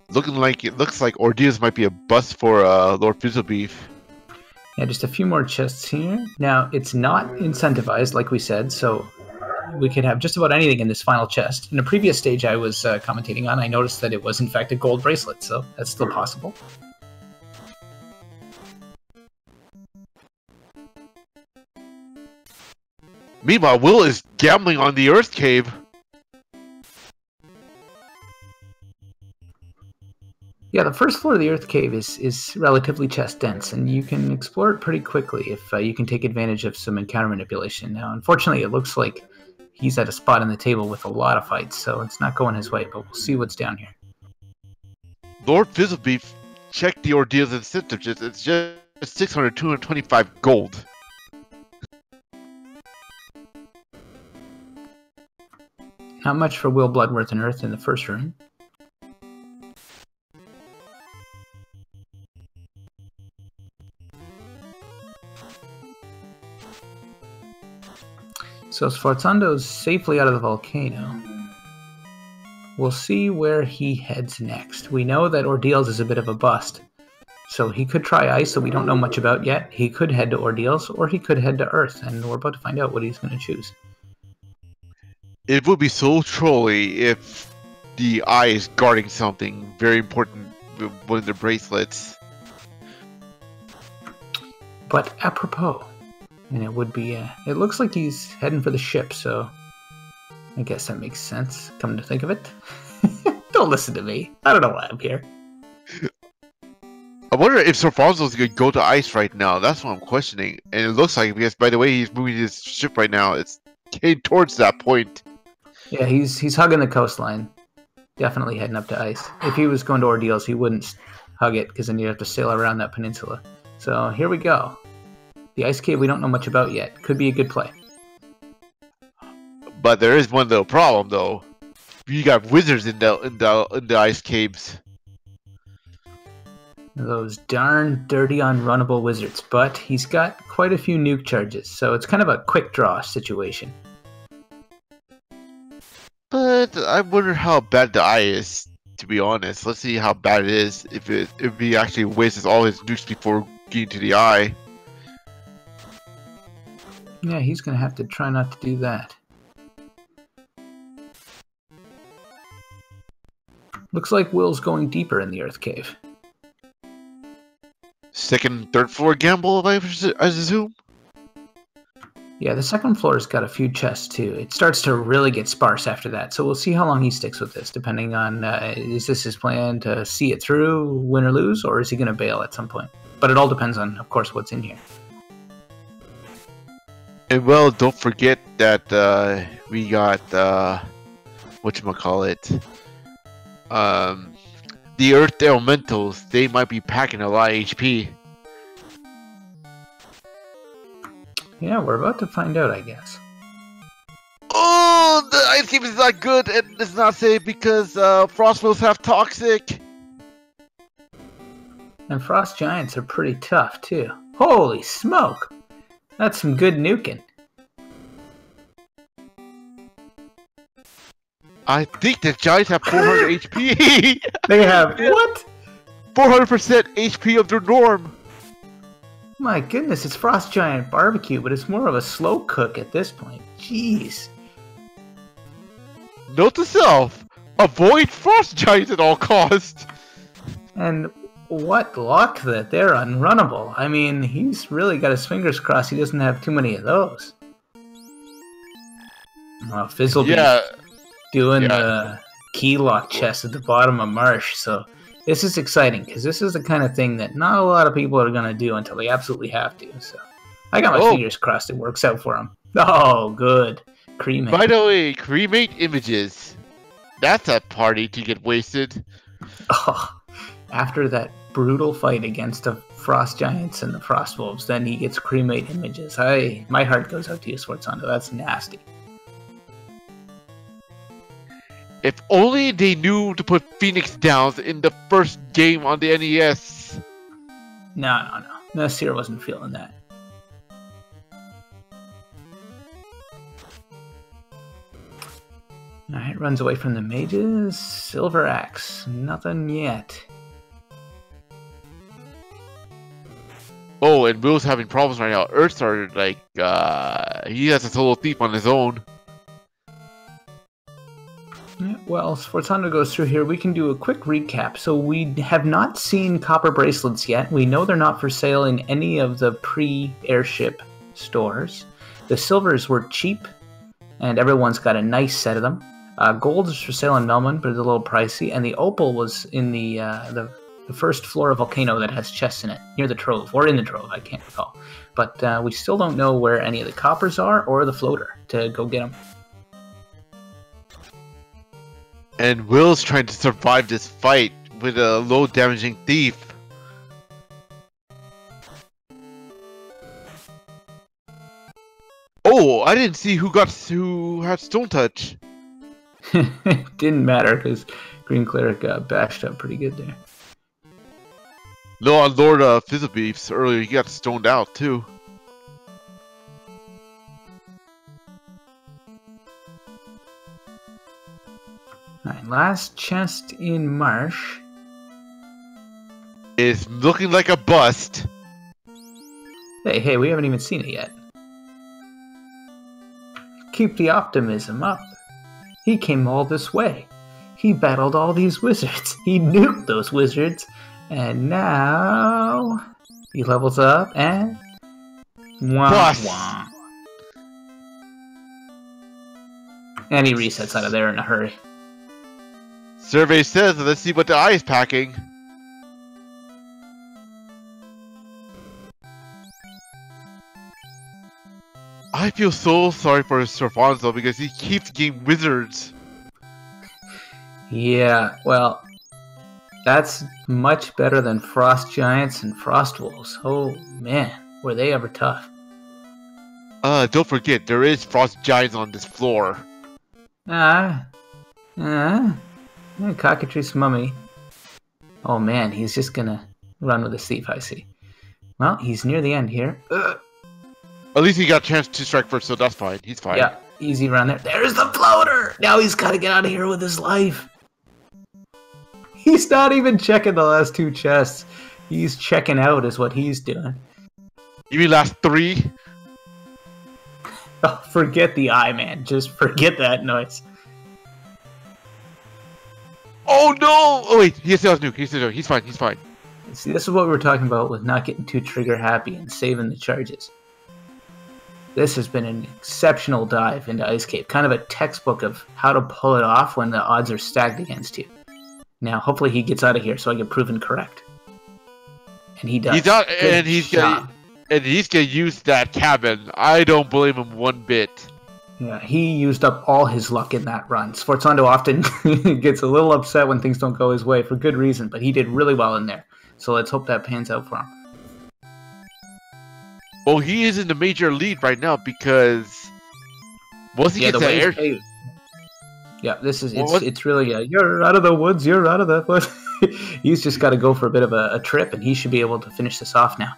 It looks like Ordeals might be a bust for Lord Fizzlebeef. Yeah, just a few more chests here. Now, it's not incentivized, like we said, so we could have just about anything in this final chest. In a previous stage I was commentating on, I noticed that it was in fact a gold bracelet, so that's still possible. Meanwhile, Will is gambling on the Earth Cave. Yeah, the first floor of the Earth Cave is relatively chest dense, and you can explore it pretty quickly if you can take advantage of some encounter manipulation. Now, unfortunately, it looks like he's at a spot on the table with a lot of fights, so it's not going his way, but we'll see what's down here. Lord Fizzlebeef, check the Ordeals and Symptoms. It's just 225 gold. Not much for Will Bloodworth and Earth in the first room. So Sforzando's safely out of the volcano. We'll see where he heads next. We know that Ordeals is a bit of a bust. So he could try ice that we don't know much about yet. He could head to Ordeals, or he could head to Earth, and we're about to find out what he's going to choose. It would be so trolly if the eye is guarding something very important, one of the bracelets. But apropos, and it would be, it looks like he's heading for the ship, so I guess that makes sense, come to think of it. Don't listen to me. I don't know why I'm here. I wonder if Sir Fonzo's going to go to ice right now. That's what I'm questioning. And it looks like, because by the way he's moving his ship right now, it's heading towards that point. Yeah, he's hugging the coastline. Definitely heading up to ice. If he was going to Ordeals, he wouldn't hug it, because then you'd have to sail around that peninsula. So here we go. The ice cave we don't know much about yet. Could be a good play. But there is one little problem, though. You got wizards in the ice caves. Those darn dirty unrunnable wizards. But he's got quite a few nuke charges, so it's kind of a quick draw situation. But I wonder how bad the eye is, to be honest. Let's see how bad it is if he actually wastes all his nukes before getting to the eye. Yeah, he's going to have to try not to do that. Looks like Will's going deeper in the Earth Cave. Second, third floor gamble, I assume? Yeah, the second floor's got a few chests too. It starts to really get sparse after that, so we'll see how long he sticks with this, depending on, is this his plan to see it through, win or lose, or is he going to bail at some point? But it all depends on, of course, what's in here. And well, don't forget that we got, whatchamacallit, the Earth Elementals. They might be packing a lot of HP. Yeah, we're about to find out, I guess. Oh, the ice cave is not good and it's not safe because frost wolves have toxic. And frost giants are pretty tough, too. Holy smoke! That's some good nuking. I think the giants have 400 HP. They have what? 400% HP of their norm. My goodness, it's Frost Giant Barbecue, but it's more of a slow cook at this point. Jeez. Note to self, avoid frost giants at all costs. And what luck that they're unrunnable. I mean, he's really got his fingers crossed he doesn't have too many of those. Well, Fizzlebeef doing the key lock chest at the bottom of Marsh, so this is exciting, because this is the kind of thing that not a lot of people are going to do until they absolutely have to, so I got my fingers crossed it works out for him. Oh, good. Cremate. By the way, cremate images. That's a party to get wasted. Oh, after that brutal fight against the Frost Giants and the Frost Wolves, then he gets cremate images. My heart goes out to you, Sforzando. That's nasty. If only they knew to put Phoenix Downs in the first game on the NES. No. Nasir wasn't feeling that. Alright, runs away from the mages. Silver Axe. Nothing yet. Oh, and Will's having problems right now. Earth started, like, he has a solo thief on his own. Yeah, well, Sforzando goes through here. We can do a quick recap. So we have not seen copper bracelets yet. We know they're not for sale in any of the pre-airship stores. The silvers were cheap, and everyone's got a nice set of them. Gold is for sale in Melman, but it's a little pricey. And the opal was in the first floor of Volcano that has chests in it, near the Trove, or in the Trove, I can't recall. But we still don't know where any of the coppers are, or the floater, to go get them. And Will's trying to survive this fight with a low damaging thief. Oh, I didn't see who had Stone Touch. Didn't matter because Green Cleric got bashed up pretty good there. No, on Lord Fizzlebeefs earlier, he got stoned out too. Alright, last chest in Marsh. Is looking like a bust. Hey, we haven't even seen it yet. Keep the optimism up. He came all this way. He battled all these wizards. He nuked those wizards. And now he levels up and wah. And he resets out of there in a hurry. Survey says, let's see what the eye is packing. I feel so sorry for Sforzando because he keeps getting wizards. Yeah, well, that's much better than Frost Giants and Frost Wolves. Oh man, were they ever tough. Don't forget, there is Frost Giants on this floor. Cockatrice Mummy. Oh man, he's just gonna run with a thief, I see. Well, he's near the end here. At least he got a chance to strike first, so that's fine. He's fine. Yeah, easy run there. There's the floater! Now he's gotta get out of here with his life. He's not even checking the last two chests. He's checking out is what he's doing. You mean last three? Oh, forget the eye, man. Just forget that noise. Oh no! Oh wait, he still has nuke. He's fine. He's fine. See, this is what we were talking about with not getting too trigger happy and saving the charges. This has been an exceptional dive into Ice Cave. Kind of a textbook of how to pull it off when the odds are stacked against you. Now, hopefully he gets out of here so I get proven correct. And he does. He's out, and he's gonna use that cabin. I don't blame him one bit. Yeah, he used up all his luck in that run. Sforzando often gets a little upset when things don't go his way for good reason, but he did really well in there. So let's hope that pans out for him. Well, he is in the major lead right now because once he gets that air. Yeah, this is it's really you're out of the woods, you're out of the woods. He's just got to go for a bit of a trip, and he should be able to finish this off now.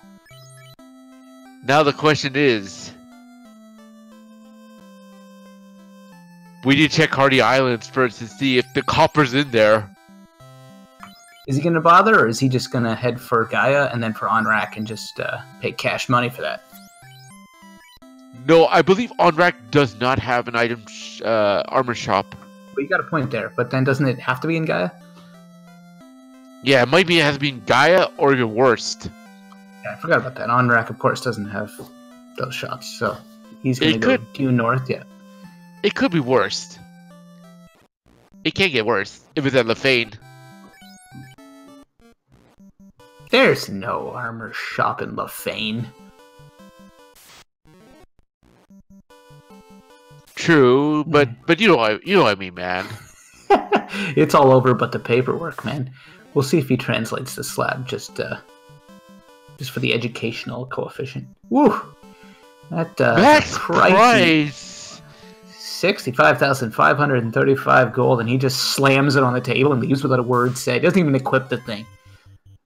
Now the question is, we need to check Hardy Islands first to see if the copper's in there. Is he going to bother, or is he just going to head for Gaia and then for Onrak and just pay cash money for that? No, I believe Onrak does not have an item armor shop. Well, you got a point there, but then doesn't it have to be in Gaia? Yeah, it might be it has to be in Gaia or even worse. Yeah, I forgot about that. Onrak, of course, doesn't have those shops, so he's going to go due north, yeah. It could be worse. It can't get worse if it's at Lefane. There's no armor shop in Lefane. True, but you know what I mean, man. It's all over but the paperwork, man. We'll see if he translates the slab just for the educational coefficient. Woo! That Max price 65,535 gold, and he just slams it on the table and leaves without a word said. Doesn't even equip the thing.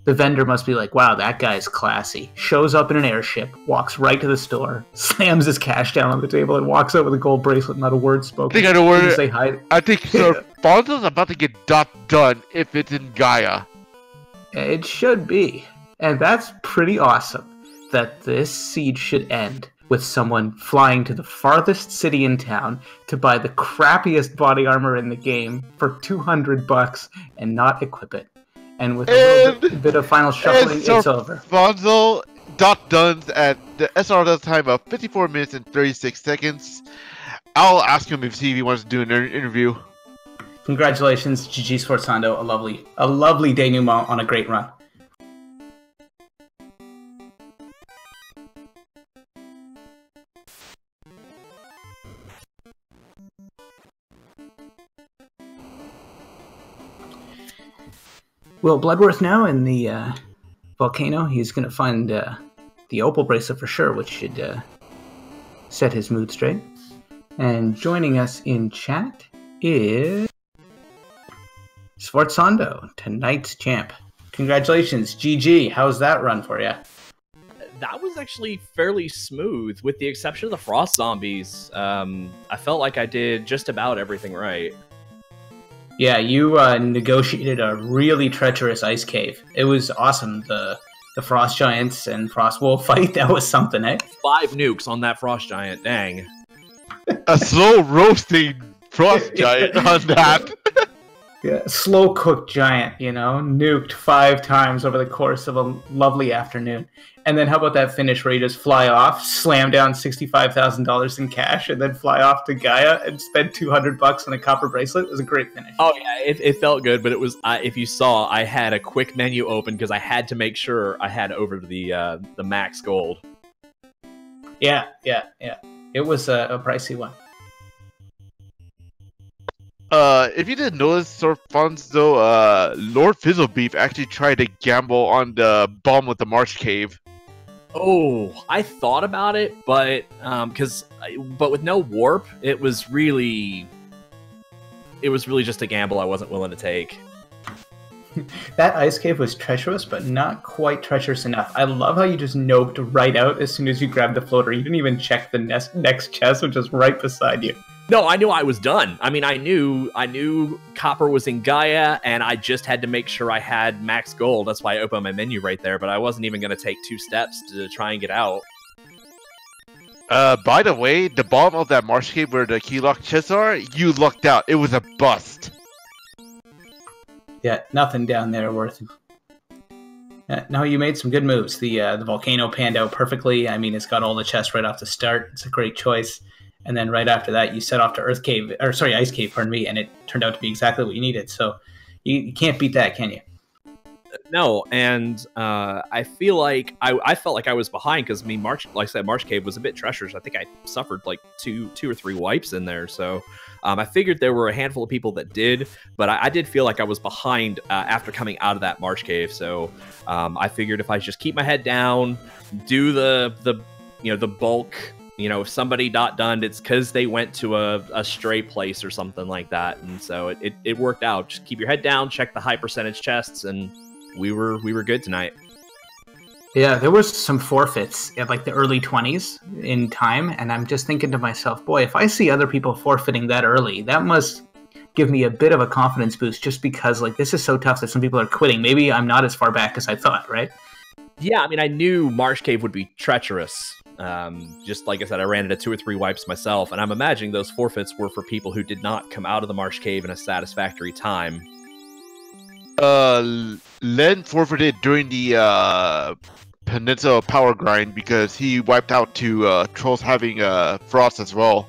The vendor must be like, wow, that guy's classy. Shows up in an airship, walks right to the store, slams his cash down on the table, and walks out with a gold bracelet, not a word spoken. I think I know where. Say hi. I think Sir Fonzo's about to get done if it's in Gaia. It should be. And that's pretty awesome that this siege should end with someone flying to the farthest city in town to buy the crappiest body armor in the game for $200 and not equip it. And with a little bit of final shuffling, it's over. Fonzo done at the SR time of 54 minutes and 36 seconds. I'll ask him if he wants to do an interview. Congratulations, GG Sforzando. A lovely denouement on a great run. Will Bloodworth now in the volcano. He's going to find the opal bracelet for sure, which should set his mood straight. And joining us in chat is Sforzando, tonight's champ. Congratulations, GG. How's that run for you? That was actually fairly smooth, with the exception of the frost zombies. I felt like I did just about everything right. Yeah, you negotiated a really treacherous ice cave. It was awesome. The frost giants and frost wolf fight, that was something, eh? 5 nukes on that frost giant, dang. A slow roasting frost giant on that. Yeah, slow cooked giant, you know, nuked 5 times over the course of a lovely afternoon. And then how about that finish where you just fly off, slam down $65,000 in cash, and then fly off to Gaia and spend $200 on a copper bracelet? It was a great finish. Oh yeah, it felt good, but it was. If you saw, I had a quick menu open because I had to make sure I had over the max gold. Yeah. It was a pricey one. If you didn't notice, Sir Fonzo, Lord Fizzlebeef actually tried to gamble on the bomb with the marsh cave. Oh, I thought about it, but with no warp, it was really just a gamble I wasn't willing to take. That ice cave was treacherous, but not quite treacherous enough. I love how you just noped right out as soon as you grabbed the floater. You didn't even check the next chest, which was right beside you. No, I knew I was done. I mean, I knew copper was in Gaia, and I just had to make sure I had max gold. That's why I opened my menu right there, but I wasn't even going to take 2 steps to try and get out. By the way, the bottom of that marsh cave where the key lock chests are, you lucked out. It was a bust. Yeah, nothing down there worth it. No, you made some good moves. The volcano panned out perfectly. I mean, it's got all the chests right off the start. It's a great choice. And then right after that, you set off to Ice Cave, pardon me, and it turned out to be exactly what you needed. So you can't beat that, can you? No, and I feel like I felt like I was behind because, I mean, Marsh Cave was a bit treacherous. I think I suffered like two or three wipes in there. So I figured there were a handful of people that did, but I did feel like I was behind after coming out of that Marsh Cave. So I figured if I just keep my head down, do the bulk. You know, if somebody not done, it's because they went to a stray place or something like that. And so it worked out. Just keep your head down, check the high percentage chests, and we were good tonight. Yeah, there was some forfeits at like the early 20s in time, and I'm just thinking to myself, boy, if I see other people forfeiting that early, that must give me a bit of a confidence boost just because like this is so tough that some people are quitting. Maybe I'm not as far back as I thought, right? Yeah, I mean, I knew Marsh Cave would be treacherous. Just like I said, I ran into 2 or 3 wipes myself, and I'm imagining those forfeits were for people who did not come out of the Marsh Cave in a satisfactory time. Len forfeited during the Peninsula power grind because he wiped out to trolls having frost as well.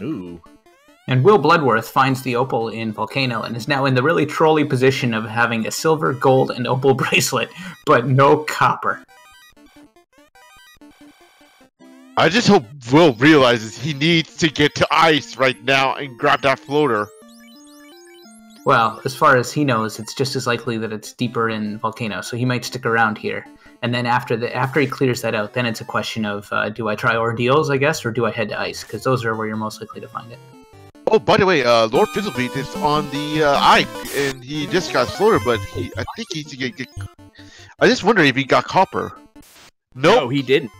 Ooh. And Will Bloodworth finds the opal in Volcano and is now in the really trolly position of having a silver, gold, and opal bracelet, but no copper. I just hope Will realizes he needs to get to ice right now and grab that floater. Well, as far as he knows, it's just as likely that it's deeper in Volcano, so he might stick around here. And then after he clears that out, then it's a question of do I try ordeals, I guess, or do I head to ice? Because those are where you're most likely to find it. Oh, by the way, Lord Fizzlebeat is on the eye, and he just got floated, but I think he's gonna get. I just wonder if he got copper. No, he didn't.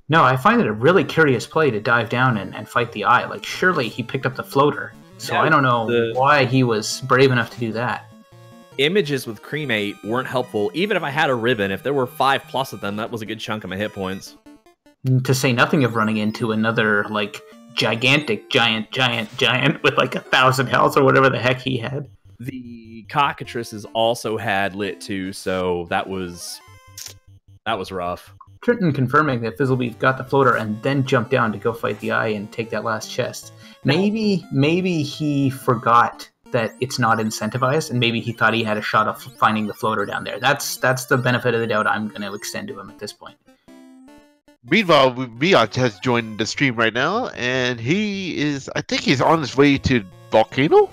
No, I find it a really curious play to dive down and fight the eye. Like, surely he picked up the floater, so Yeah, I don't know why he was brave enough to do that. Images with cremate weren't helpful. Even if I had a ribbon, if there were 5+ of them, that was a good chunk of my hit points. To say nothing of running into another, like, gigantic, giant with like 1,000 health or whatever the heck he had. The cockatrices also had lit too, so that was rough. Trenton confirming that Fizzlebeef got the floater and then jumped down to go fight the eye and take that last chest. Maybe he forgot that it's not incentivized, and maybe he thought he had a shot of finding the floater down there. That's the benefit of the doubt I'm going to extend to him at this point. Meanwhile, Miat has joined the stream right now, and I think he's on his way to Volcano?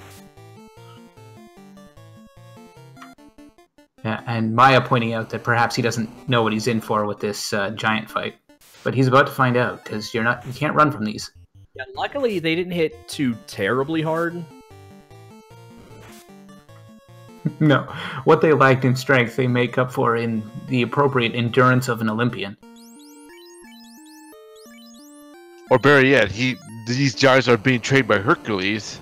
Yeah, and Maya pointing out that perhaps he doesn't know what he's in for with this giant fight. But he's about to find out, because you can't run from these. Yeah, luckily they didn't hit too terribly hard. No, what they lacked in strength, they make up for in the appropriate endurance of an Olympian. Or better yet, these giants are being trained by Hercules.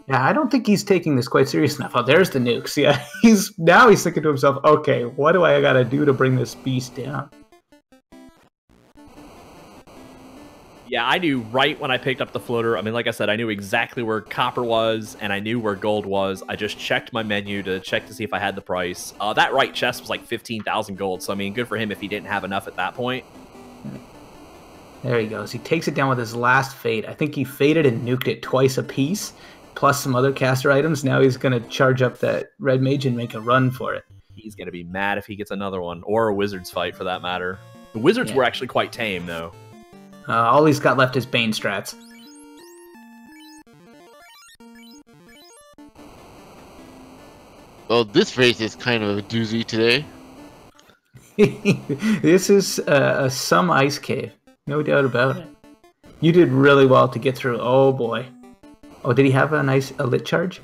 Yeah, I don't think he's taking this quite serious enough. Oh, there's the nukes. Yeah, he's thinking to himself, okay, what do I gotta do to bring this beast down? Yeah, I knew right when I picked up the floater. I mean, like I said, I knew exactly where copper was, and I knew where gold was. I just checked my menu to check to see if I had the price. That right chest was like 15,000 gold, so I mean, good for him if he didn't have enough at that point. There he goes. He takes it down with his last fade. I think he faded and nuked it twice apiece, plus some other caster items. Now he's going to charge up that red mage and make a run for it. He's going to be mad if he gets another one, or a wizard's fight for that matter. The wizards were actually quite tame, though. All he's got left is Bane strats. Well, this race is kind of a doozy today. This is some ice cave. No doubt about it. You did really well to get through. Oh, boy. Oh, did he have a lit charge?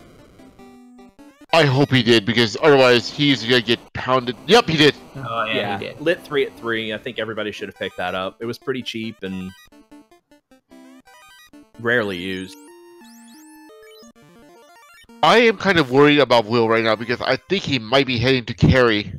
I hope he did, because otherwise he's going to get pounded. Yep, he did. Oh, yeah, he did. Lit 3 at 3. I think everybody should have picked that up. It was pretty cheap and rarely used. I am kind of worried about Will right now, because I think he might be heading to carry.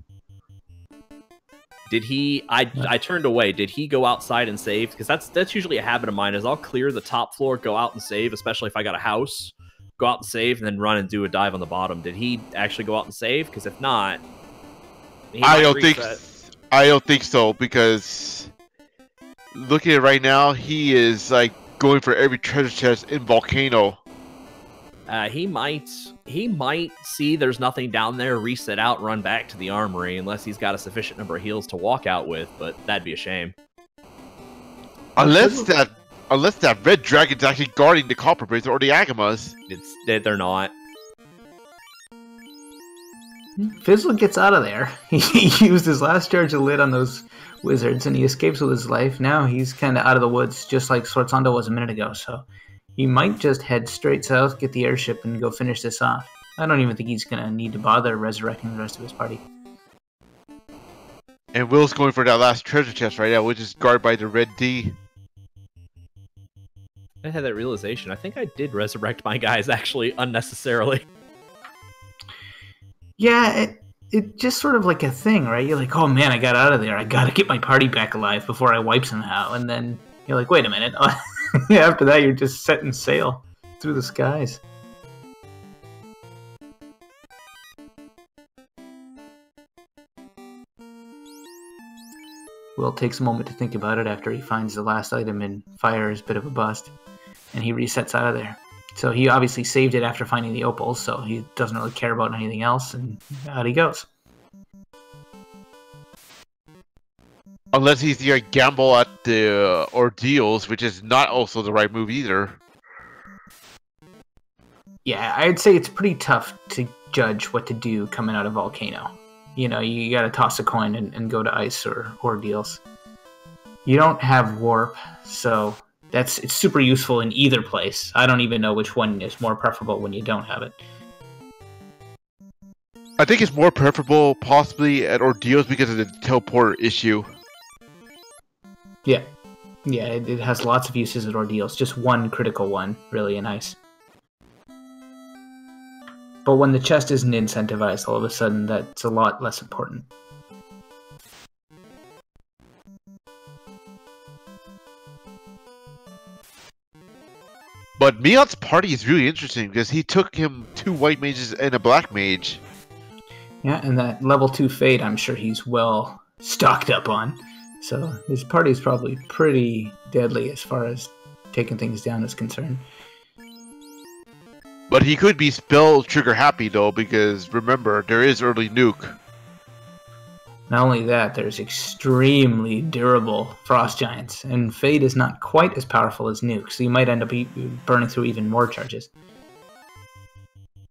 Did he? I turned away. Did he go outside and save? Because that's usually a habit of mine. Is I'll clear the top floor, go out and save, especially if I got a house. Go out and save, and then run and do a dive on the bottom. Did he actually go out and save? Because if not, I don't think so. Because looking at it right now, he is like going for every treasure chest in Volcano. He might see there's nothing down there, reset out, run back to the armory, unless he's got a sufficient number of heals to walk out with, but that'd be a shame. Unless that red dragon's actually guarding the copper bracer or the Agamas. They're not. Fizzle gets out of there. He used his last charge of lit on those wizards, and he escapes with his life. Now he's kind of out of the woods, just like Swartzando was a minute ago, so he might just head straight south, get the airship, and go finish this off. I don't even think he's going to need to bother resurrecting the rest of his party. And Will's going for that last treasure chest right now, which is guarded by the red D. I had that realization. I think I did resurrect my guys, actually, unnecessarily. Yeah, it's just sort of like a thing, right? You're like, oh man, I got out of there. I got to get my party back alive before I wipe somehow. And then you're like, wait a minute. After that, you're just setting sail through the skies. Will takes a moment to think about it after he finds the last item and fire is a bit of a bust. And he resets out of there. So he obviously saved it after finding the opals, so he doesn't really care about anything else, and out he goes. Unless he's going to gamble at the ordeals, which is not also the right move either. Yeah, I'd say it's pretty tough to judge what to do coming out of Volcano. you know, you got to toss a coin and go to ice or ordeals. You don't have warp, so it's super useful in either place. I don't even know which one is more preferable when you don't have it. I think it's more preferable possibly at ordeals because of the teleport issue. Yeah. Yeah, it has lots of uses at ordeals. Just one critical one, really, in ice. But when the chest isn't incentivized, all of a sudden that's a lot less important. But Meon's party is really interesting because he took him 2 white mages and a black mage. Yeah, and that level 2 Fade, I'm sure he's well stocked up on. So his party is probably pretty deadly as far as taking things down is concerned. But he could be spell trigger happy though, because remember, there is early nuke. Not only that, there's extremely durable frost giants, and Fade is not quite as powerful as nuke, so you might end up burning through even more charges.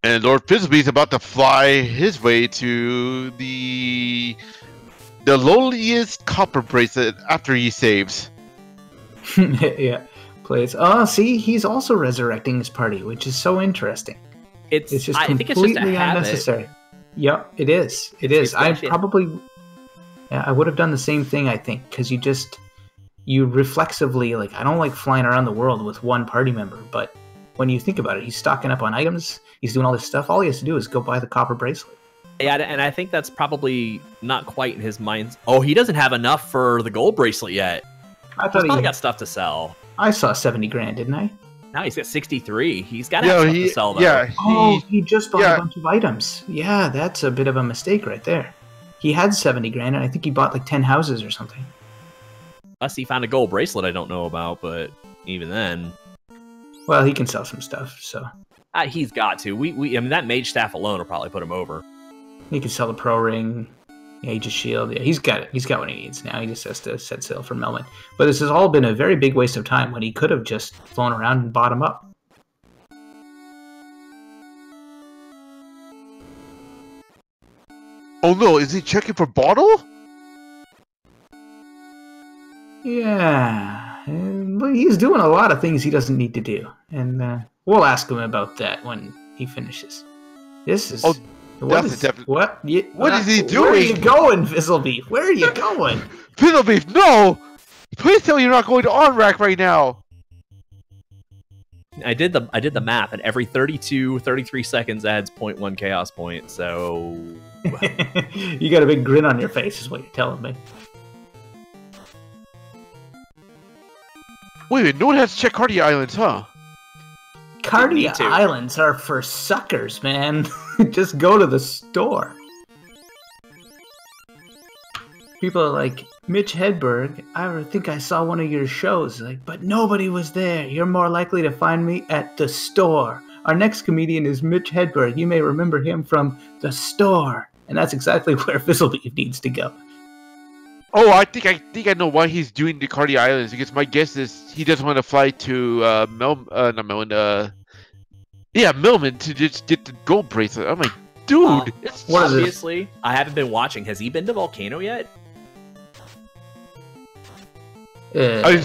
And Lord Fizzleby is about to fly his way to the lowliest copper bracelet after he saves. Yeah, plays. Oh, see, he's also resurrecting his party, which is so interesting. It's just I think completely it's just a habit. unnecessary. Yep, it is. It is. I probably, I would have done the same thing. I think because you reflexively like. I don't like flying around the world with one party member, but when you think about it, he's stocking up on items. He's doing all this stuff. All he has to do is go buy the copper bracelet. Yeah, and I think that's probably not quite in his mind. Oh, he doesn't have enough for the gold bracelet yet. I thought He's probably got stuff to sell. I saw 70 grand, didn't I? Now he's got 63. He's got to have stuff to sell, though. Yeah, he just bought a bunch of items. Yeah, that's a bit of a mistake right there. He had 70 grand, and I think he bought like 10 houses or something. Unless he found a gold bracelet I don't know about, but even then... Well, he can sell some stuff, so... he's got to. I mean, that mage staff alone will probably put him over. He can sell the pro ring, Aegis shield. Yeah, he's got it. He's got what he needs now. He just has to set sail for Melman. But this has all been a very big waste of time when he could have just flown around and bought him up. Oh no, is he checking for bottle? Yeah, but he's doing a lot of things he doesn't need to do, and we'll ask him about that when he finishes. This is. Oh, what is he doing? Where are you going, Fizzlebeef? Where are you going? Fizzlebeef, no! Please tell me you're not going to on-rack right now. I did the math, and every 33 seconds adds 0.1 chaos point, so... You got a big grin on your face, is what you're telling me. Wait, no one has to check Cardia Islands, huh? Cardia Islands are for suckers, man. Just go to the store. People are like, Mitch Hedberg, I think I saw one of your shows, like, but nobody was there. You're more likely to find me at the store. Our next comedian is Mitch Hedberg. You may remember him from the store. And that's exactly where Fizzlebeef needs to go. Oh, I think I know why he's doing the Cardia Islands, because my guess is he doesn't want to fly to Melman to just get the gold bracelet. I'm like, dude, it's obviously I haven't been watching. Has he been to Volcano yet? I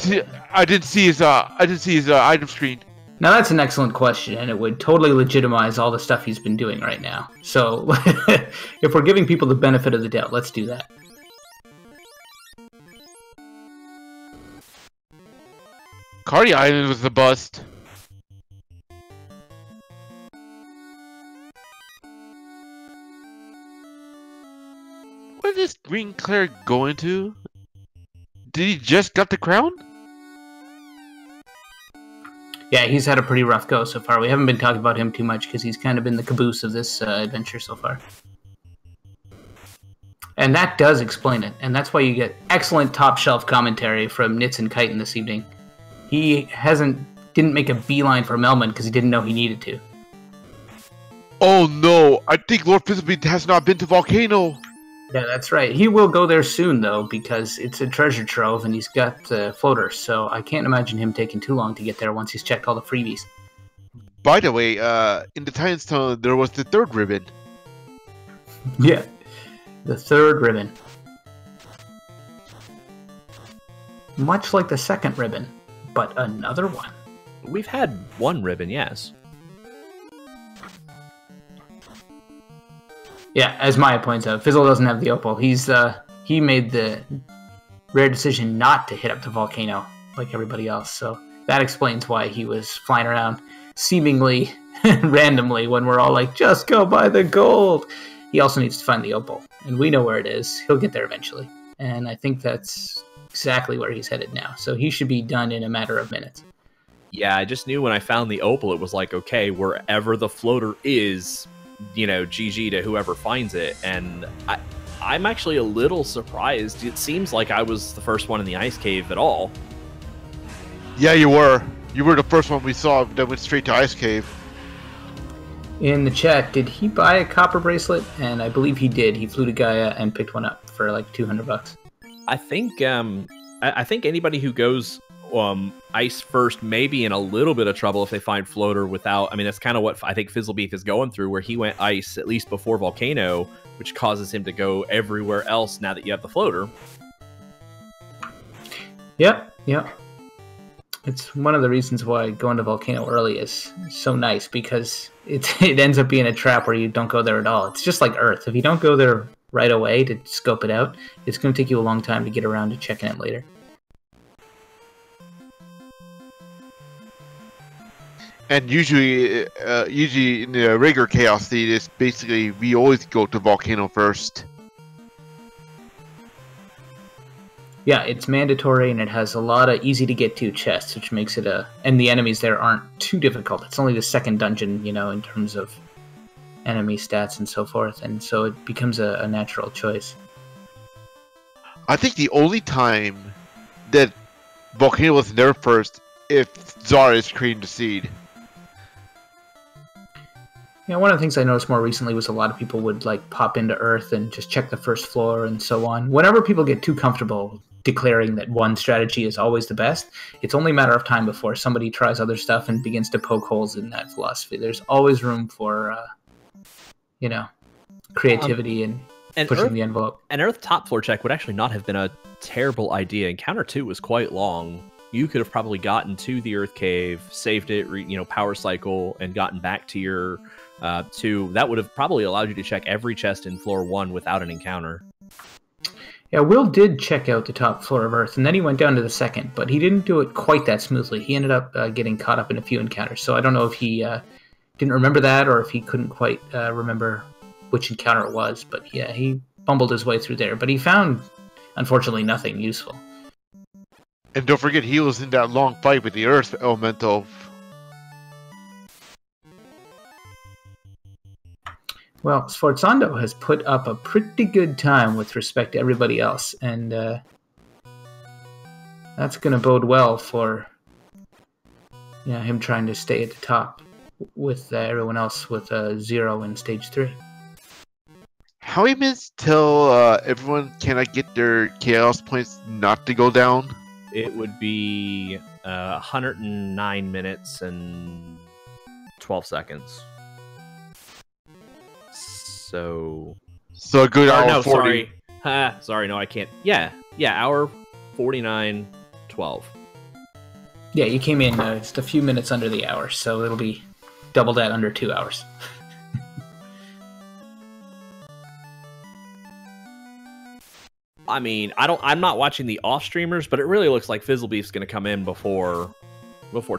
didn't see his item screen. Now that's an excellent question, and it would totally legitimize all the stuff he's been doing right now. So, if we're giving people the benefit of the doubt, let's do that. Cardia Island was a bust. Where is Green Cleric going to? Did he just got the crown? Yeah, he's had a pretty rough go so far. We haven't been talking about him too much because he's kind of been the caboose of this adventure so far. And that does explain it. And that's why you get excellent top-shelf commentary from Nitz and Chitin this evening. He didn't make a beeline for Melman because he didn't know he needed to. Oh no, I think Lord Fizzlebeef has not been to Volcano. Yeah, that's right. He will go there soon, though, because it's a treasure trove and he's got floaters, so I can't imagine him taking too long to get there once he's checked all the freebies. By the way, in the Titan's Tunnel, there was the third ribbon. Yeah. The third ribbon. Much like the second ribbon, but another one. We've had one ribbon, yes. Yeah, as Maya points out, Fizzle doesn't have the opal. He made the rare decision not to hit up the volcano like everybody else, so that explains why he was flying around seemingly randomly when we're all like, just go buy the gold. He also needs to find the opal, and we know where it is. He'll get there eventually, and I think that's exactly where he's headed now, so he should be done in a matter of minutes. Yeah, I just knew when I found the opal, it was like, okay, wherever the floater is, you know, GG to whoever finds it, and I'm actually a little surprised. It seems like I was the first one in the ice cave at all. Yeah, you were. You were the first one we saw that went straight to Ice Cave. In the chat, did he buy a copper bracelet? And I believe he did. He flew to Gaia and picked one up for like $200. I think I think anybody who goes ice first may be in a little bit of trouble if they find floater without. I mean, that's kind of what I think Fizzlebeef is going through, where he went ice at least before volcano, which causes him to go everywhere else now that you have the floater. Yep. It's one of the reasons why going to volcano early is so nice, because it ends up being a trap where you don't go there at all. It's just like Earth. If you don't go there right away to scope it out, it's going to take you a long time to get around to checking it later. And usually in the regular Chaos League, it's basically we always go to Volcano first. Yeah, it's mandatory, and it has a lot of easy-to-get-to chests, which makes it and the enemies there aren't too difficult. It's only the second dungeon, you know, in terms of enemy stats and so forth, and so it becomes a natural choice. I think the only time that Volcano was there first if Zara is creating the seed. Yeah, one of the things I noticed more recently was a lot of people would like pop into Earth and just check the first floor and so on. Whenever people get too comfortable declaring that one strategy is always the best, it's only a matter of time before somebody tries other stuff and begins to poke holes in that philosophy. There's always room for, creativity and pushing the envelope. An Earth top floor check would actually not have been a terrible idea. Encounter 2 was quite long. You could have probably gotten to the Earth cave, saved it, power cycle, and gotten back to your 2. That would have probably allowed you to check every chest in floor 1 without an encounter. Yeah, Will did check out the top floor of Earth, and then he went down to the second, but he didn't do it quite that smoothly. He ended up getting caught up in a few encounters, so I don't know if he didn't remember that or if he couldn't quite remember which encounter it was, but yeah, he bumbled his way through there, but he found, unfortunately, nothing useful. And don't forget, he was in that long fight with the Earth Elemental. Well, Sforzando has put up a pretty good time with respect to everybody else, and that's going to bode well for him trying to stay at the top with everyone else with 0 in stage 3. How many minutes till everyone cannot get their chaos points not to go down? It would be 109 minutes and 12 seconds. So a good hour. No, 40. Sorry, no, I can't. Yeah, hour 49:12. Yeah, you came in just a few minutes under the hour, so it'll be double that under 2 hours. I mean, I'm not watching the off streamers, but it really looks like Fizzlebeef's going to come in before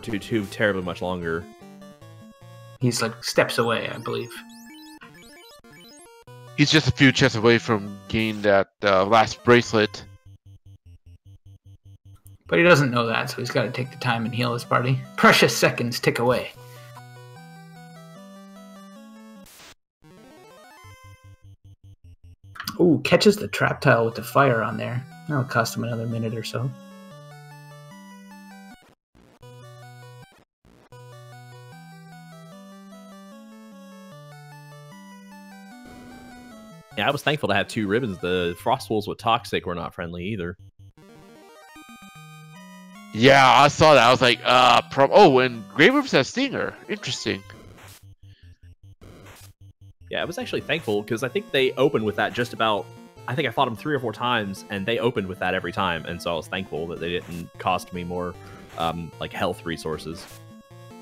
too terribly much longer. He's like steps away, I believe. He's just a few chests away from getting that last bracelet. But he doesn't know that, so he's got to take the time and heal his party. Precious seconds tick away. Ooh, catches the trap tile with the fire on there. That'll cost him another minute or so. Yeah, I was thankful to have 2 ribbons. The frost wolves with toxic were not friendly either. Yeah, I saw that. I was like, oh, and Grey Rivers has Stinger. Interesting. Yeah, I was actually thankful because I think they opened with that just about. I think I fought them 3 or 4 times, and they opened with that every time, and so I was thankful that they didn't cost me more, like health resources.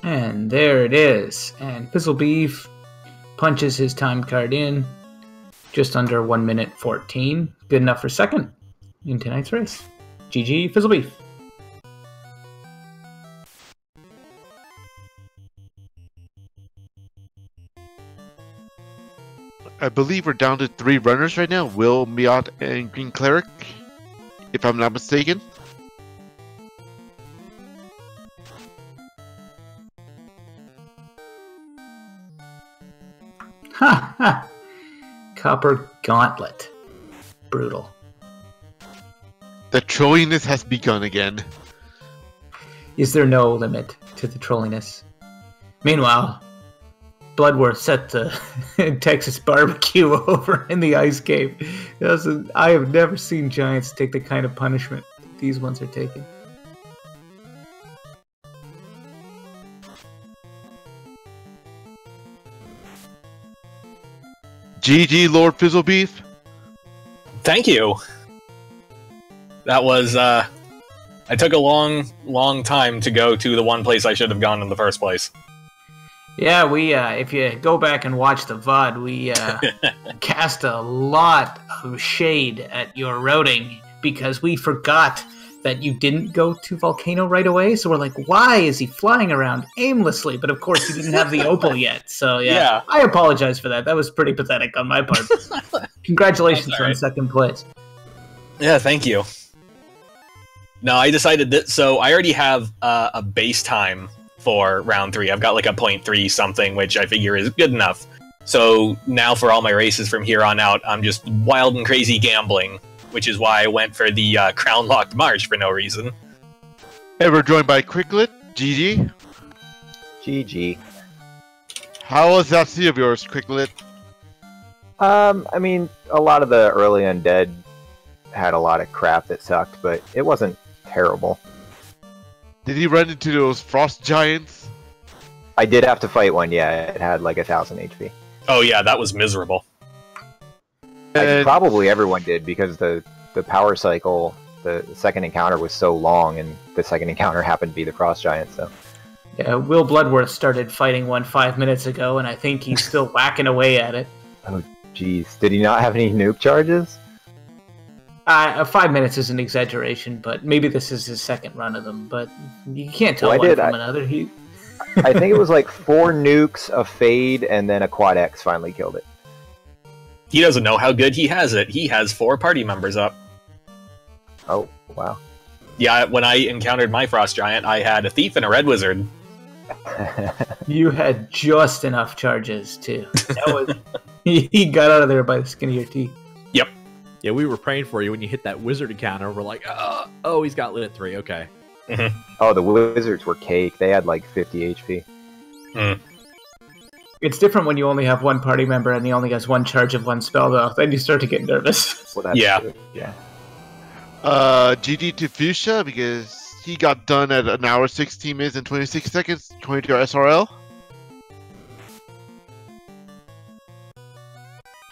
And there it is. And Fizzle Beef punches his time card in, just under 1 minute 14. Good enough for second in tonight's race. GG Fizzle Beef. I believe we're down to 3 runners right now. Will, Miat, and Green Cleric, if I'm not mistaken. Ha ha! Copper Gauntlet. Brutal. The trolliness has begun again. Is there no limit to the trolliness? Meanwhile, Bloodworth set the Texas barbecue over in the ice cave. I have never seen giants take the kind of punishment these ones are taking. GG, Lord Fizzlebeef. Thank you. That was, I took a long time to go to the one place I should have gone in the first place. Yeah, we, if you go back and watch the VOD, we, cast a lot of shade at your routing because we forgot that you didn't go to Volcano right away. So we're like, why is he flying around aimlessly? But of course, he didn't have the Opal yet. So yeah, I apologize for that. That was pretty pathetic on my part. Congratulations on second place. Yeah, thank you. No, I decided that, so I already have a base time for round 3. I've got like a 0.3 something, which I figure is good enough. So now for all my races from here on out, I'm just wild and crazy gambling, which is why I went for the Crown Locked March for no reason. And we're joined by Quicklet. GG. GG. How was that sea of yours, Quicklet? I mean, a lot of the early undead had a lot of crap that sucked, but it wasn't terrible. Did he run into those frost giants? I did have to fight one, yeah. It had like 1,000 HP. Oh yeah, that was miserable. Probably everyone did, because the power cycle, the second encounter was so long, and the second encounter happened to be the frost giant, so... Yeah, Will Bloodworth started fighting one 5 minutes ago, and I think he's still whacking away at it. Oh, jeez. Did he not have any nuke charges? 5 minutes is an exaggeration, but maybe this is his second run of them, but you can't tell one from another. I think it was like 4 nukes, a fade, and then a quad X finally killed it. He doesn't know how good he has it. He has 4 party members up. Oh, wow. Yeah, when I encountered my frost giant, I had a thief and a red wizard. You had just enough charges, too. He got out of there by the skin of your teeth. Yep. Yeah, we were praying for you when you hit that wizard encounter. We're like, oh, he's got lit at 3. Okay. Oh, the wizards were cake. They had like 50 HP. It's different when you only have one party member and he only has 1 charge of 1 spell, though. Then you start to get nervous. Well, that's true. Yeah. GD to Fuchsia, because he got done at 1 hour 16 minutes and 26 seconds, 22 SRL.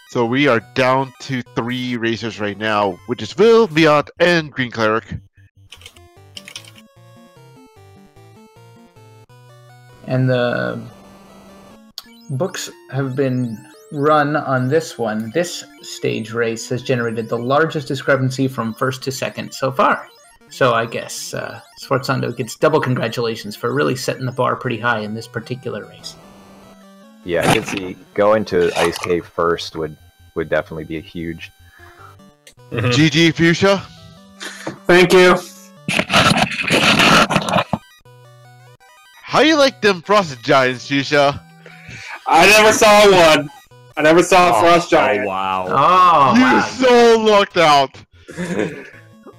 So we are down to 3 racers right now, which is Will, Miat, and Green Cleric. And the books have been run on this one. This stage race has generated the largest discrepancy from first to second so far. So I guess Sforzando gets double congratulations for really setting the bar pretty high in this particular race. Yeah, I could see going to Ice Cave first would definitely be a huge. GG Fuchsia. Thank you. How you like them frost giants, Fuchsia? I never saw one. I never saw a frost giant. Oh wow. Oh, You're so lucked out.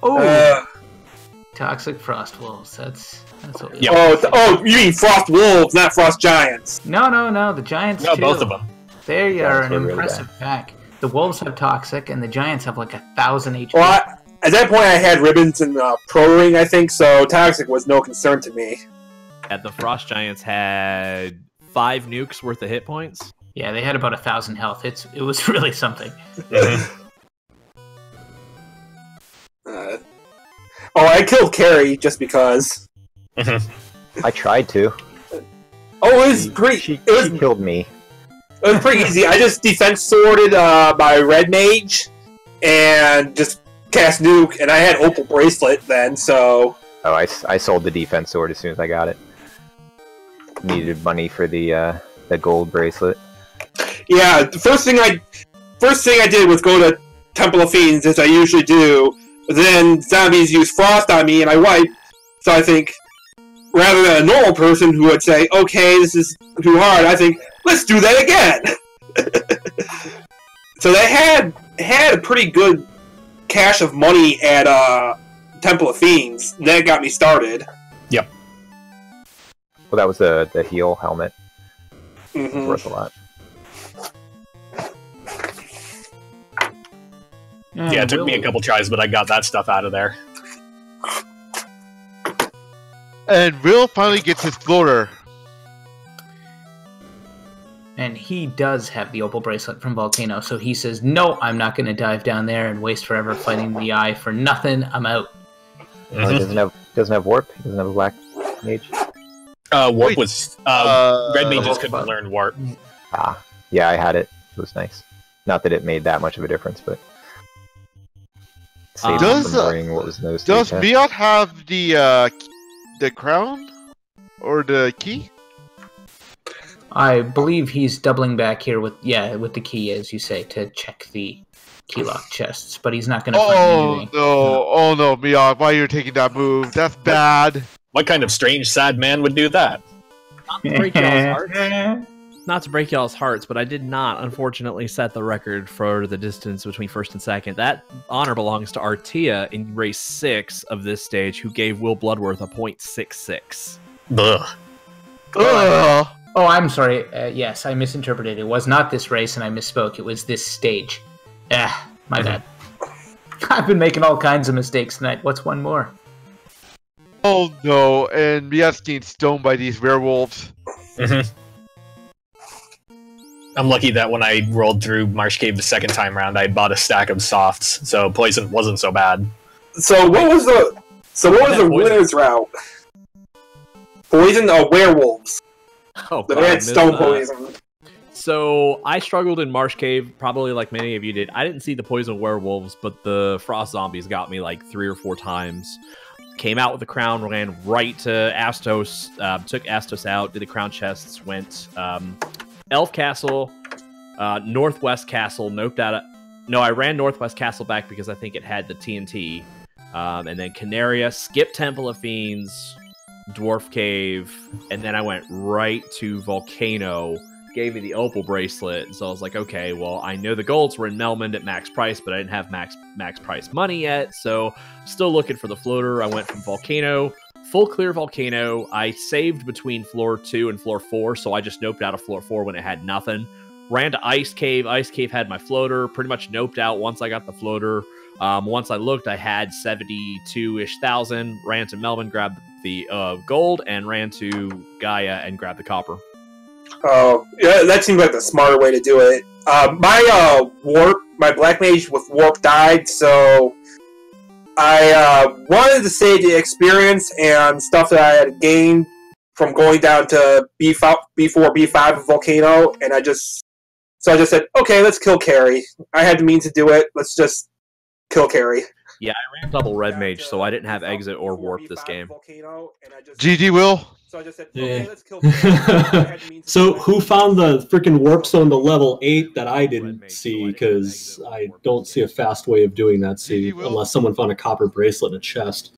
Oh. Toxic frost wolves. That's what we you mean frost wolves, not frost giants. No, the giants too. Both of them. They are an impressive pack. The wolves have toxic, and the giants have like 1,000 HP. Well, at that point I had ribbons in Pro Ring, I think, so toxic was no concern to me. The frost giants had 5 nukes worth of hit points. Yeah, they had about 1,000 health. It was really something. I killed Carrie just because. I tried to. Oh, it was pretty. She It was killed me. It was pretty easy. I just defense sworded my red mage and just cast nuke, and I had opal bracelet then, so. Oh, I sold the defense sword as soon as I got it. Needed money for the gold bracelet. Yeah, the first thing I did was go to Temple of Fiends, as I usually do. But then zombies use frost on me, and I wipe. So I think, rather than a normal person who would say, "Okay, this is too hard," I think, "Let's do that again." So they had a pretty good cache of money at Temple of Fiends. That got me started. Yep. Well, that was the heal helmet. Mm-hmm. It's worth a lot. Yeah, it took me a couple tries, but I got that stuff out of there. And Will finally gets his floater. And he does have the opal bracelet from Volcano, so he says, "No, I'm not going to dive down there and waste forever fighting the eye for nothing. I'm out." Oh, he doesn't have warp. He doesn't have a black mage. Warp was red mages couldn't learn warp. Ah, yeah, I had it. It was nice. Not that it made that much of a difference, but saved him from worrying what was nose. Does Miot have the crown or the key? I believe he's doubling back here with the key, as you say, to check the key lock chests, but he's not going to find anything. Oh no, Miot, why are you taking that move? That's bad. What kind of strange, sad man would do that? Not to break y'all's hearts. Not to break y'all's hearts, but I did not, unfortunately, set the record for the distance between first and second. That honor belongs to Artia in race 6 of this stage, who gave Will Bloodworth a .66. Ugh. Ugh. Oh, I'm sorry. Yes, I misinterpreted. It was not this race, and I misspoke. It was this stage. My bad. I've been making all kinds of mistakes tonight. What's one more? Oh no, and Miot's getting stoned by these werewolves. I'm lucky that when I rolled through Marsh Cave the second time round, I bought a stack of softs, so poison wasn't so bad. So what was the winner's route? Poison or werewolves? Oh, They God, I had missed stone that. poison. So I struggled in Marsh Cave, probably like many of you did. I didn't see the poison werewolves, but the frost zombies got me like 3 or 4 times. Came out with the crown, ran right to Astos, took Astos out, did the crown chests, went Elf Castle, Northwest Castle, noped out. No, I ran Northwest Castle back because I think it had the TNT. And then Canaria, skipped Temple of Fiends, Dwarf Cave, and then I went right to Volcano. Gave me the opal bracelet, so I was like, okay, well, I know the golds were in Melmond at max price, but I didn't have max price money yet, so still looking for the floater. I went from Volcano, full clear Volcano. I saved between floor 2 and floor 4, so I just noped out of floor 4 when it had nothing. Ran to Ice Cave. Ice Cave had my floater. Pretty much noped out once I got the floater. Once I looked, I had 72-ish thousand. Ran to Melbourne, grabbed the gold, and ran to Gaia and grabbed the copper. Oh, yeah, that seems like the smarter way to do it. My black mage with warp died, so I wanted to save the experience and stuff that I had gained from going down to B4, B5 of Volcano, and I just said, okay, let's kill Carrie. I had the means to do it. Let's just kill Carrie. Yeah, I ran double red mage, so I didn't have exit or warp this game. GG, Will. So I just said, Yeah. okay, let's kill Carrie. So who found the freaking warp zone to level 8 that I didn't see? Because I don't see a fast way of doing that, unless someone found a copper bracelet in a chest.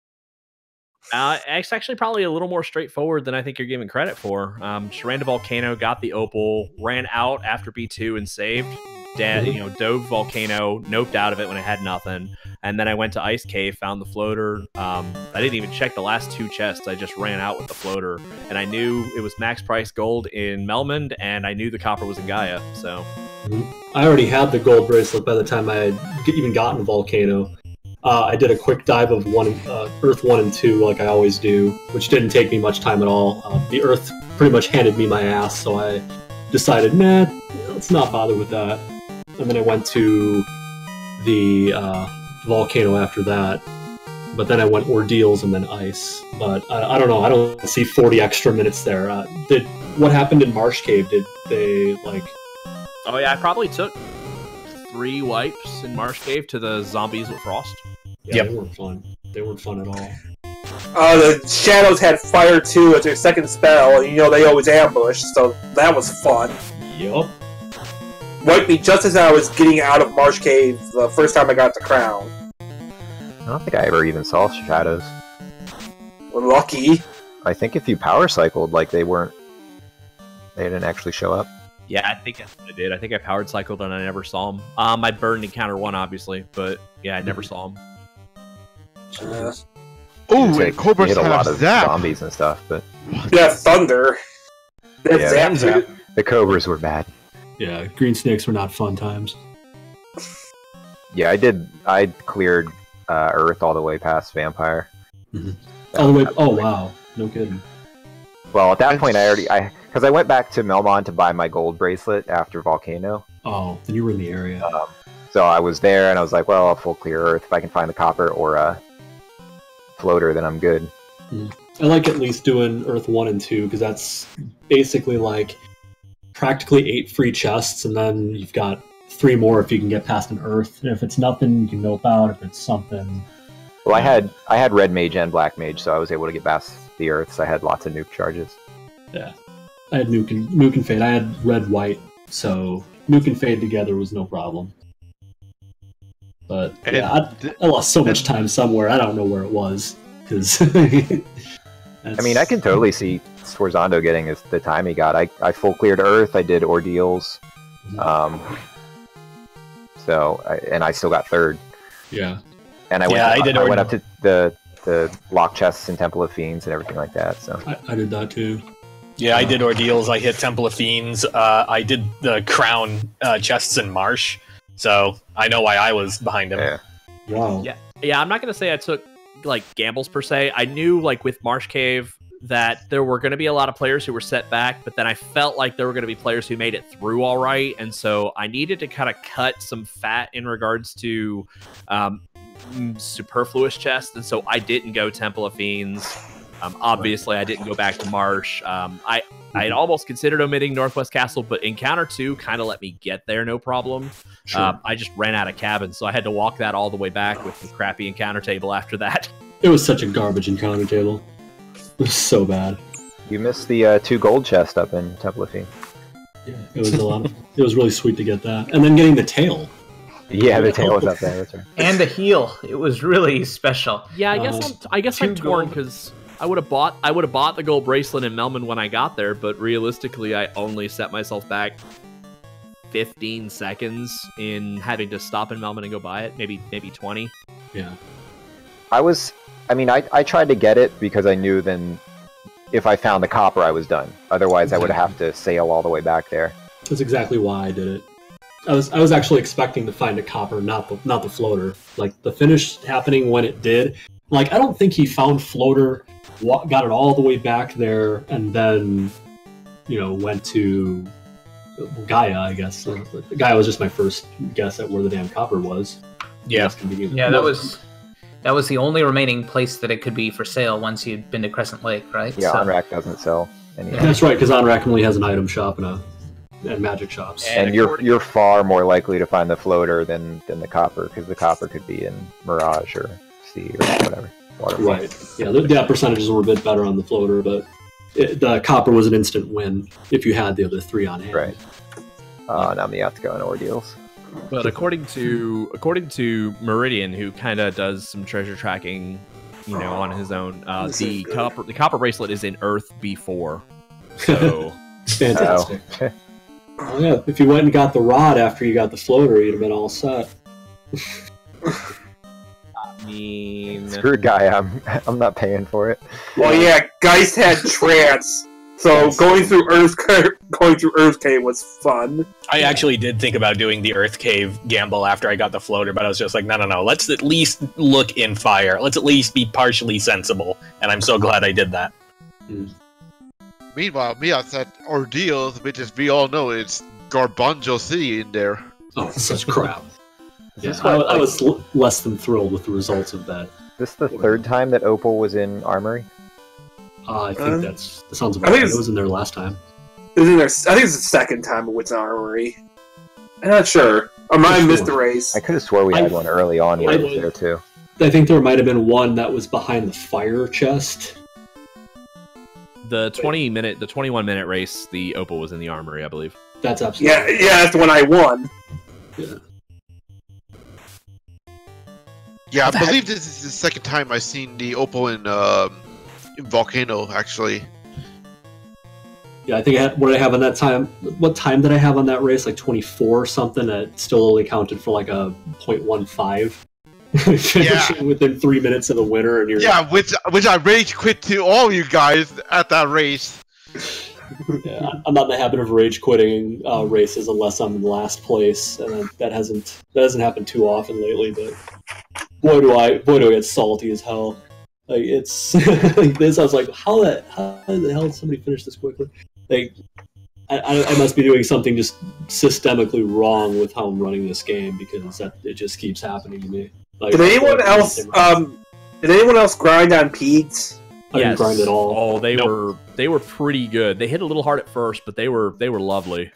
It's actually probably a little more straightforward than I think you're giving credit for. Just ran to Volcano, got the opal, ran out after B2 and saved. Dove Volcano, noped out of it when I had nothing, and then I went to Ice Cave, found the floater. I didn't even check the last 2 chests. I just ran out with the floater, and I knew it was max price gold in Melmond, and I knew the copper was in Gaia. So I already had the gold bracelet by the time I had even gotten Volcano. I did a quick dive of Earth 1 and 2 like I always do, which didn't take me much time at all. The Earth pretty much handed me my ass, so I decided, nah, let's not bother with that. And then I went to the volcano after that. But then I went ordeals and then ice. But I don't know. I don't see 40 extra minutes there. What happened in Marsh Cave? Did they like? Oh yeah, I probably took 3 wipes in Marsh Cave to the zombies with frost. Yeah, they weren't fun. They weren't fun at all. The shadows had fire too as their second spell, and you know they always ambush, so that was fun. Yup. Wiped me just as I was getting out of Marsh Cave the first time I got the crown. I don't think I ever even saw shadows. Lucky. I think if you power cycled, like they didn't actually show up. Yeah, I think that's what I did. I think I powered cycled and I never saw them. I burned encounter 1, obviously, but yeah, I never saw them. Oh, They and Cobras hit a lot have of zap. zombies and stuff, but Yeah, thunder. That Yeah, zap. the cobras were bad. Yeah, green snakes were not fun times. Yeah, I cleared Earth all the way past Vampire. Mhm. All the way. Oh wow, no kidding. Well, at that point, because I went back to Melmon to buy my gold bracelet after Volcano. Oh, then you were in the area. So I was there, and I was like, well, I'll full clear Earth. If I can find the copper or a floater, then I'm good. I like at least doing Earth 1 and 2, because that's basically like practically 8 free chests, and then you've got 3 more if you can get past an Earth. And if it's nothing, you can nope out. If it's something... Well, I had Red Mage and Black Mage, so I was able to get past the Earth, so I had lots of nuke charges. Yeah. I had nuke and fade. I had red-white, so nuke and fade together was no problem. But yeah, I lost so much time somewhere. I don't know where it was, because... I mean, I can totally see Sforzando getting the time he got. I full cleared Earth, I did ordeals, and I still got 3rd. Yeah. And I went up to the lock chests in Temple of Fiends and everything like that. So I did that too. Yeah, I did ordeals. I hit Temple of Fiends. I did the crown chests in Marsh, so I know why I was behind him. yeah. Wow. Yeah, I'm not gonna say I took like gambles per se. I knew like with Marsh Cave that there were going to be a lot of players who were set back, but then I felt like there were going to be players who made it through all right, and so I needed to kind of cut some fat in regards to superfluous chests, and so I didn't go Temple of Fiends. Obviously, I didn't go back to Marsh. I had almost considered omitting Northwest Castle, but Encounter 2 kind of let me get there, no problem. Sure. I just ran out of cabins, so I had to walk that all the way back with the crappy encounter table after that. It was such a garbage encounter table. It was so bad. You missed the 2 gold chests up in Temple of Fiends. Yeah, it was a lot. It was really sweet to get that, and then getting the tail. Yeah, the tail was up there. That's right. And the heal. It was really special. Yeah, I guess I'm torn gold. because I would have bought the gold bracelet in Melman when I got there, but realistically, I only set myself back 15 seconds in having to stop in Melman and go buy it. Maybe 20. Yeah. I tried to get it because I knew then if I found the copper, I was done. Otherwise, I would have to sail all the way back there. That's exactly why I did it. I was actually expecting to find a copper, not the floater. Like the finish happening when it did. Like I don't think he found floater, got it all the way back there, and then went to Gaia. I guess Gaia was just my first guess at where the damn copper was. Yeah. Yeah, that was the only remaining place that it could be for sale once you'd been to Crescent Lake, right? Yeah, So- Onrak doesn't sell anything. That's right, because Onrak only has an item shop and magic shops. And you're far more likely to find the floater than the copper, because the copper could be in Mirage or Sea or whatever. Waterfall. Right. Yeah, the percentages were a bit better on the floater, but the copper was an instant win if you had the other 3 on hand. Right. Now we have to go in ordeals. But according to Meridian, who kind of does some treasure tracking, on his own, the copper bracelet is in Earth B4. So Fantastic. Oh yeah, if you went and got the rod after you got the floater, you'd have been all set. I mean, Screwed guy, I'm not paying for it. Well, yeah, Geist had trance, so going through Earth Cave was fun. I actually did think about doing the Earth Cave gamble after I got the floater, but I was just like, no. Let's at least look in fire. Let's at least be partially sensible, and I'm so glad I did that. Mm. Meanwhile, me, I said ordeals, which as we all know, it's Garbanzo City in there. Oh, such crap. Is Yeah, this what, I was less than thrilled with the results of that. this the third time that Opal was in Armory? I think that sounds about I think right. It was in there last time. It was in there. I think it's the second time it was in Armory. I'm not sure. I might have missed the race. I could have swore we had one early on where it was there too. I think there might have been one that was behind the fire chest. The 21-minute race, the Opal was in the Armory, I believe. That's absolutely Yeah, that's the one I won. Yeah. Yeah, I believe this is the second time I've seen the Opal in Volcano, actually. Yeah, I think what did I have on that time? What time did I have on that race? Like 24 or something. That still only counted for like a 0.15. Finishing within 3 minutes of the winner, and you're which I rage quit to all you guys at that race. Yeah, I'm not in the habit of rage quitting races unless I'm in last place, and that hasn't happened too often lately. But boy do I get salty as hell. Like it's like this. I was like, how the hell did somebody finish this quickly? Like I must be doing something just systemically wrong with how I'm running this game, because it just keeps happening to me. Like, Did anyone else grind on Peds? I didn't grind at all. Oh, they were pretty good. They hit a little hard at first, but they were lovely.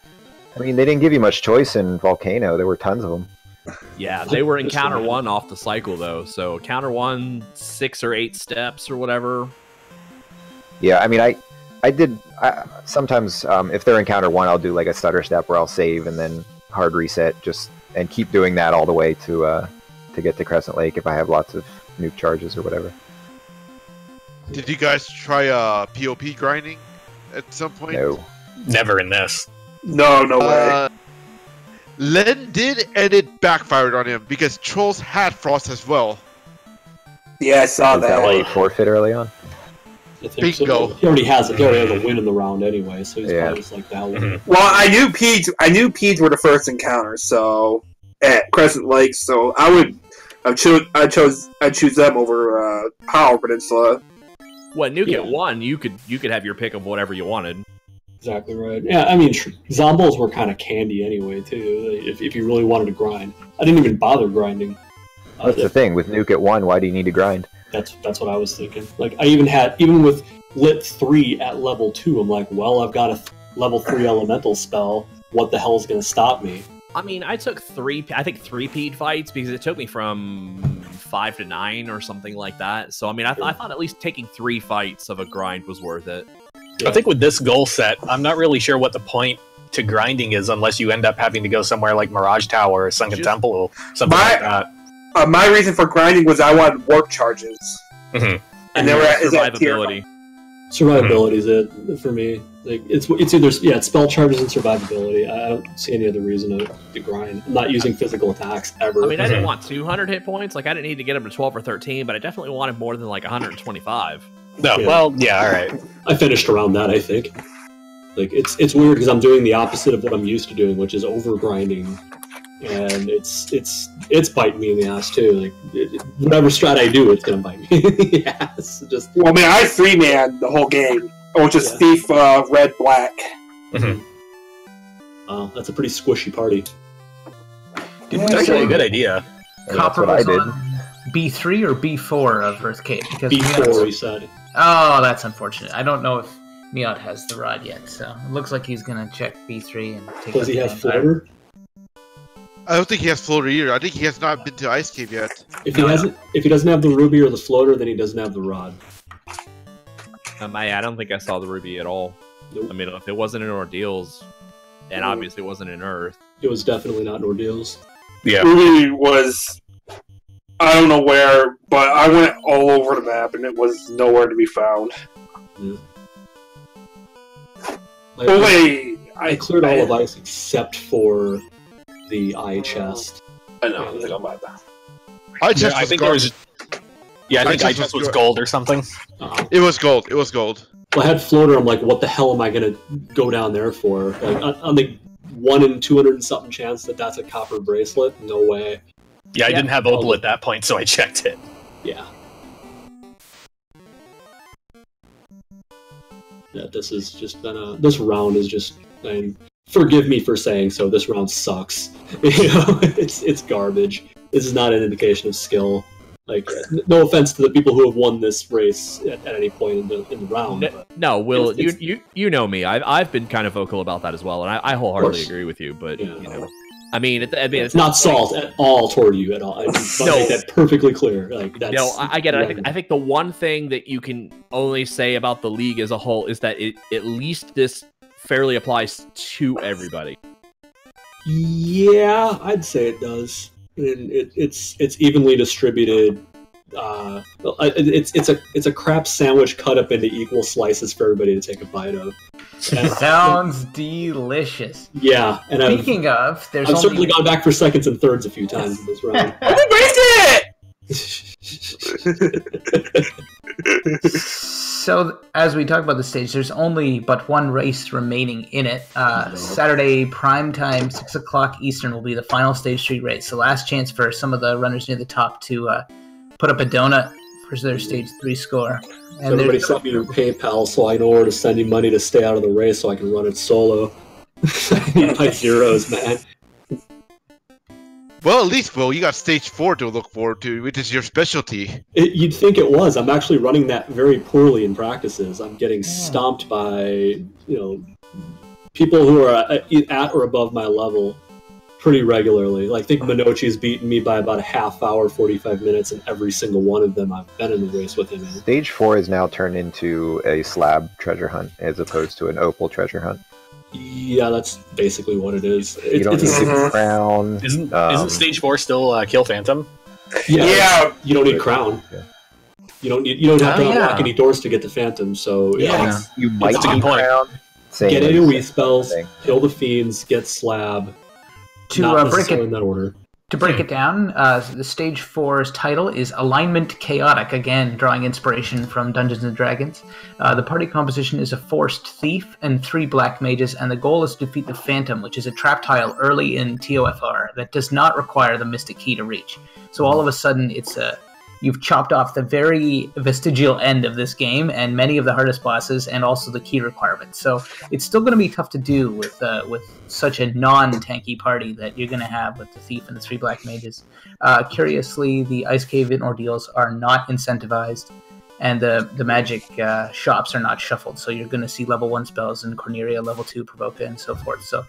I mean, they didn't give you much choice in Volcano. There were tons of them. Yeah, they were in counter 1 off the cycle though. So counter 1, 6 or 8 steps or whatever. Yeah, I mean, I sometimes if they're in counter 1, I'll do like a stutter step where I'll save and then hard reset, and keep doing that all the way to get to Crescent Lake if I have lots of nuke charges or whatever. Did you guys try POP grinding at some point? No. Never in this. No way. Len did, and it backfired on him because Trolls had Frost as well. Yeah, I saw Is that why that. you forfeit early on? I think so. Bingo. He already has it. He already has a win in the round anyway, so he's probably just like that. Well, I knew Peds were the first encounter, so at Crescent Lake, so I choose them over Power Peninsula. What Nuke at 1, you could have your pick of whatever you wanted. Exactly right. Yeah, I mean, Zombies were kind of candy anyway, too, if you really wanted to grind. I didn't even bother grinding. That's the thing, with Nuke at 1, why do you need to grind? That's what I was thinking. Like, I even with Lit 3 at level 2, I'm like, well, I've got a level 3 elemental spell. What the hell is going to stop me? I mean, I took 3 peed fights because it took me from 5 to 9 or something like that. So, I mean, I thought at least taking 3 fights of a grind was worth it. Yeah. I think with this goal set, I'm not really sure what the point to grinding is unless you end up having to go somewhere like Mirage Tower or Sunken Temple or something like that. My reason for grinding was I wanted warp charges. Mm-hmm. And they were at survivability. Survivability is it for me. Like it's either it's spell charges and survivability. I don't see any other reason to grind. I'm not using physical attacks ever. I mean, I didn't want 200 hit points. Like, I didn't need to get them to 12 or 13, but I definitely wanted more than like 125. No, Yeah. well, yeah, all right. I finished around that, I think. Like it's weird because I'm doing the opposite of what I'm used to doing, which is over grinding, and it's biting me in the ass too. Like whatever strat I do, it's gonna bite me in the ass. Just Well, I mean, I 3-man the whole game, which is Thief, Red, Black. Mm-hmm. That's a pretty squishy party. It's actually a good idea. And that's Copper what I was did. on B3 or B4 of Earthcape? Because B4, he said. Oh, that's unfortunate. I don't know if Miot has the rod yet, so it looks like he's gonna check B3 and take. Does he up have the Empire. floater? I don't think he has floater either. I think he has not been to Ice Cave yet. If he doesn't have the ruby or the floater, then he doesn't have the rod. I don't think I saw the ruby at all. Nope. I mean, if it wasn't in Ordeals, and obviously it wasn't in Earth. It was definitely not in Ordeals. Yeah. Ruby was, I don't know where, but I went all over the map and it was nowhere to be found. Yeah. Oh wait, I cleared all of ice except for the eye chest. I know. I think I'm about that. I think there was. Yeah, I think I just was gold or something. It was gold. It was gold. Well, I had floater. I'm like, what the hell am I gonna go down there for? Like on the 1 in 200 and something chance that's a copper bracelet? No way. Yeah, I didn't have opal at that point, so I checked it. Yeah. Yeah, this has just been this round is just. I mean, forgive me for saying so. This round sucks. It's garbage. This is not an indication of skill. Like, no offense to the people who have won this race at any point in the round. No, Will, you know me. I've been kind of vocal about that as well, and I wholeheartedly agree with you. But I mean, it's not salt at all toward you at all. I just want to make that perfectly clear. Like, that's, I get it. I think the one thing that you can only say about the league as a whole is that at least this fairly applies to everybody. Yeah, I'd say it does. It's evenly distributed. It's a crap sandwich cut up into equal slices for everybody to take a bite of. Sounds delicious. Yeah, and speaking of, I've certainly gone back for seconds and thirds a few times in this round. So, as we talk about the stage, there's only but one race remaining in it. Saturday prime time, 6 o'clock Eastern, will be the final Stage 3 race. The last chance for some of the runners near the top to put up a donut for their Stage 3 score. And everybody sent me your PayPal so I know where to send you money to stay out of the race so I can run it solo. I need my zeros, man. Well, at least, Will, you got Stage 4 to look forward to, which is your specialty. You'd think it was. I'm actually running that very poorly in practices. I'm getting stomped by, people who are at or above my level pretty regularly. Like, I think Minochi's beaten me by about a half hour, 45 minutes, and every single one of them I've been in the race with him in. Stage 4 is now turned into a slab treasure hunt as opposed to an opal treasure hunt. Yeah, that's basically what it is. You don't need a crown. Isn't Stage 4 still Kill Phantom? Yeah. You don't need crown. Yeah. You don't have to unlock any doors to get to Phantom. So you might need crown. Get AoE spells, kill the fiends, get slab. To break it in that order. To break it down, the Stage 4's title is Alignment Chaotic, again drawing inspiration from Dungeons & Dragons. The party composition is a forced thief and 3 black mages, and the goal is to defeat the Phantom, which is a trap tile early in TOFR that does not require the Mystic Key to reach. So all of a sudden, you've chopped off the very vestigial end of this game and many of the hardest bosses and also the key requirements. So it's still going to be tough to do with such a non-tanky party that you're going to have with the Thief and the 3 Black Mages. Curiously, the Ice Cave in ordeals are not incentivized, and the magic shops are not shuffled. So you're going to see level 1 spells in Corneria, level 2 Provoca, and so forth. So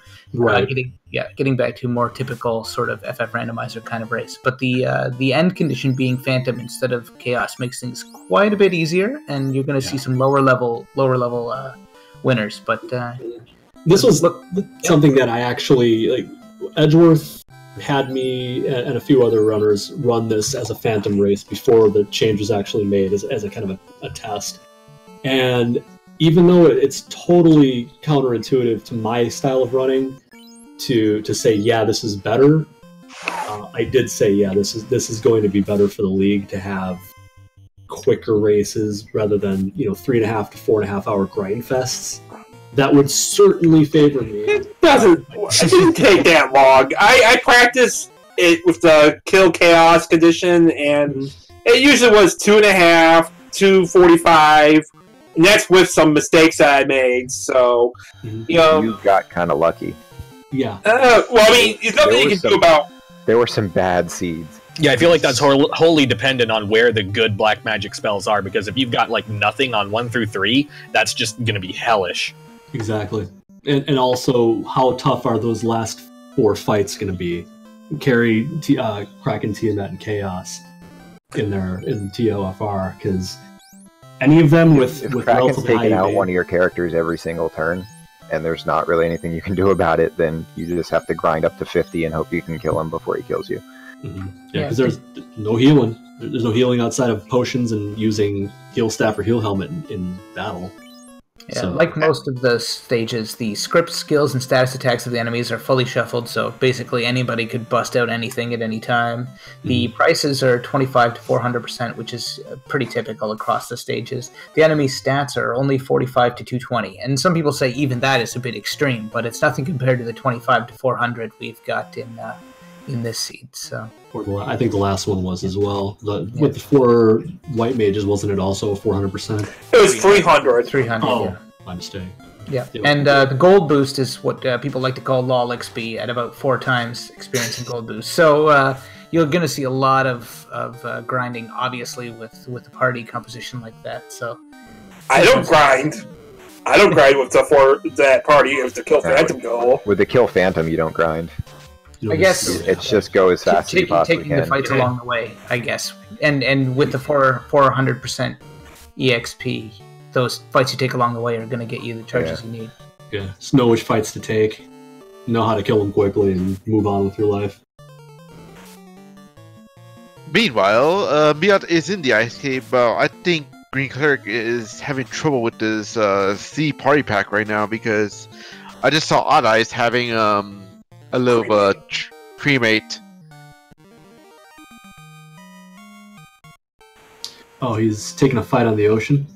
getting back to more typical sort of FF randomizer kind of race. But the end condition being Phantom instead of Chaos makes things quite a bit easier, and you're going to see some lower level winners. But this was something that I actually like. Edgeworth had me and a few other runners run this as a Phantom race before the change was actually made as a kind of a test. And even though it's totally counterintuitive to my style of running to say, yeah, this is better, I did say, yeah, this is going to be better for the league to have quicker races rather than 3.5 to 4.5 hour grind fests. That would certainly favor me. It didn't take that long. I practiced it with the Kill Chaos condition, and it usually was 2.5, 2:45, and that's with some mistakes that I made. So, you got kind of lucky. Yeah. Well, I mean, there's nothing you can do about. There were some bad seeds. Yeah, I feel like that's wholly dependent on where the good black magic spells are, because if you've got like nothing on 1 through 3, that's just going to be hellish. Exactly. And also, how tough are those last 4 fights going to be? Carry Kraken, Tiamat, and Chaos in TOFR, because any of them with Kraken's taking out one of your characters every single turn, and there's not really anything you can do about it, then you just have to grind up to 50 and hope you can kill him before he kills you. Mm-hmm. Yeah, because there's no healing. There's no healing outside of potions and using heal staff or heal helmet in battle. Yeah, like most of the stages, the script, skills, and status attacks of the enemies are fully shuffled, so basically anybody could bust out anything at any time. The prices are 25 to 400%, which is pretty typical across the stages. The enemy stats are only 45 to 220, and some people say even that is a bit extreme, but it's nothing compared to the 25 to 400 we've got in this seed. So I think the last one was as well. With the 4 white mages, wasn't it also 400%? It was 300. 300. Oh, yeah. my mistake. Yeah, and the gold boost is what people like to call LOL XP at about 4 times experience and gold boost. So you're going to see a lot of grinding, obviously, with the party composition like that. So I don't grind. I don't grind with that party with the Kill Phantom goal. With the Kill Phantom, you don't grind. I guess It's just go as fast as you possibly taking can. the fights along the way, I guess, and with the 400% EXP, those fights you take along the way are going to get you the charges you need. Yeah, just know which fights to take, know how to kill them quickly, and move on with your life. Meanwhile, Miat is in the ice cave. I think Green Cleric is having trouble with this C party pack right now because I just saw Odd Eyes having a little cremate. Oh, he's taking a fight on the ocean?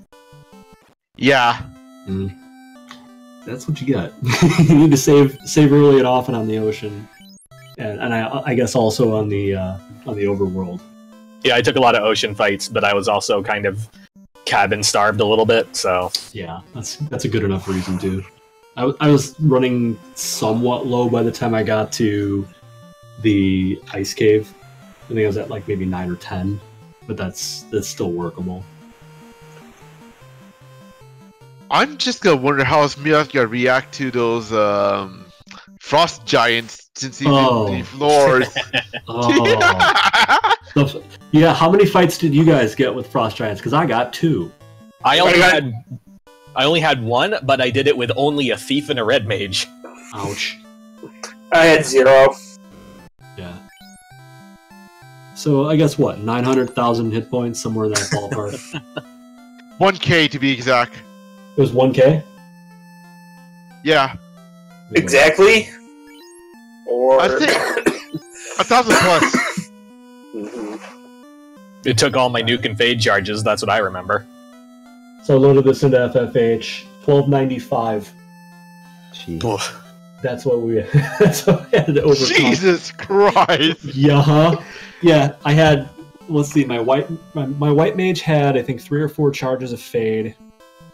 Yeah. That's what you get. You need to save early and often on the ocean, and I guess also on the overworld. Yeah, I took a lot of ocean fights, but I was also kind of cabin starved a little bit, so... Yeah, that's a good enough reason, too. I was running somewhat low by the time I got to the ice cave. I think I was at like maybe 9 or 10, but that's still workable. I'm just gonna wonder how Miat gonna react to those frost giants since he's in the floors. Yeah, how many fights did you guys get with frost giants? Because I got 2. I only had 1, but I did it with only a thief and a red mage. Ouch. I had 0. Yeah. So I guess what, 900,000 hit points, somewhere in that ballpark. 1K to be exact. It was 1K? Yeah. Exactly? Or... I think 1,000 plus. It took all my nuke and fade charges, that's what I remember. So I loaded this into FFH, 1295. Jeez. That's what we had to overcome. Jesus Christ! Yeah, I had, let's see, my white mage had, I think, 3 or 4 charges of fade,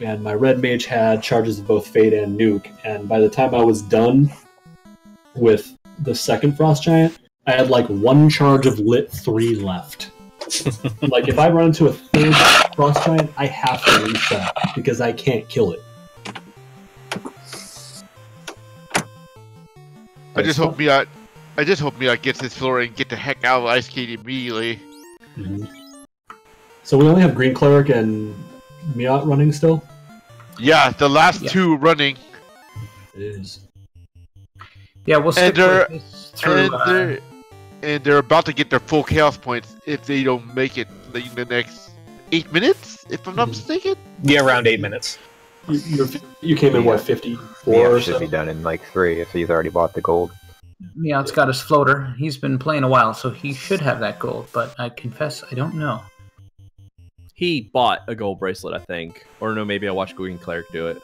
and my red mage had charges of both fade and nuke, and by the time I was done with the second frost giant, I had like 1 charge of lit 3 left. Like, if I run into a third frost giant, I have to reset, because I can't kill it. I just hope Miat gets his floor and get the heck out of Ice Cave immediately. So we only have Green Cleric and Miat running still? Yeah, the last 2 running. It is. Yeah, we'll stick with this through... And they're about to get their full chaos points if they don't make it in the next 8 minutes, if I'm not mistaken. Yeah, around 8 minutes. You came in, what, 54 or should so? be done in like 3 if he's already bought the gold. Yeah, it's got his floater. He's been playing a while, so he should have that gold, but I confess I don't know. He bought a gold bracelet, I think. Or no, maybe I watched Green Cleric do it.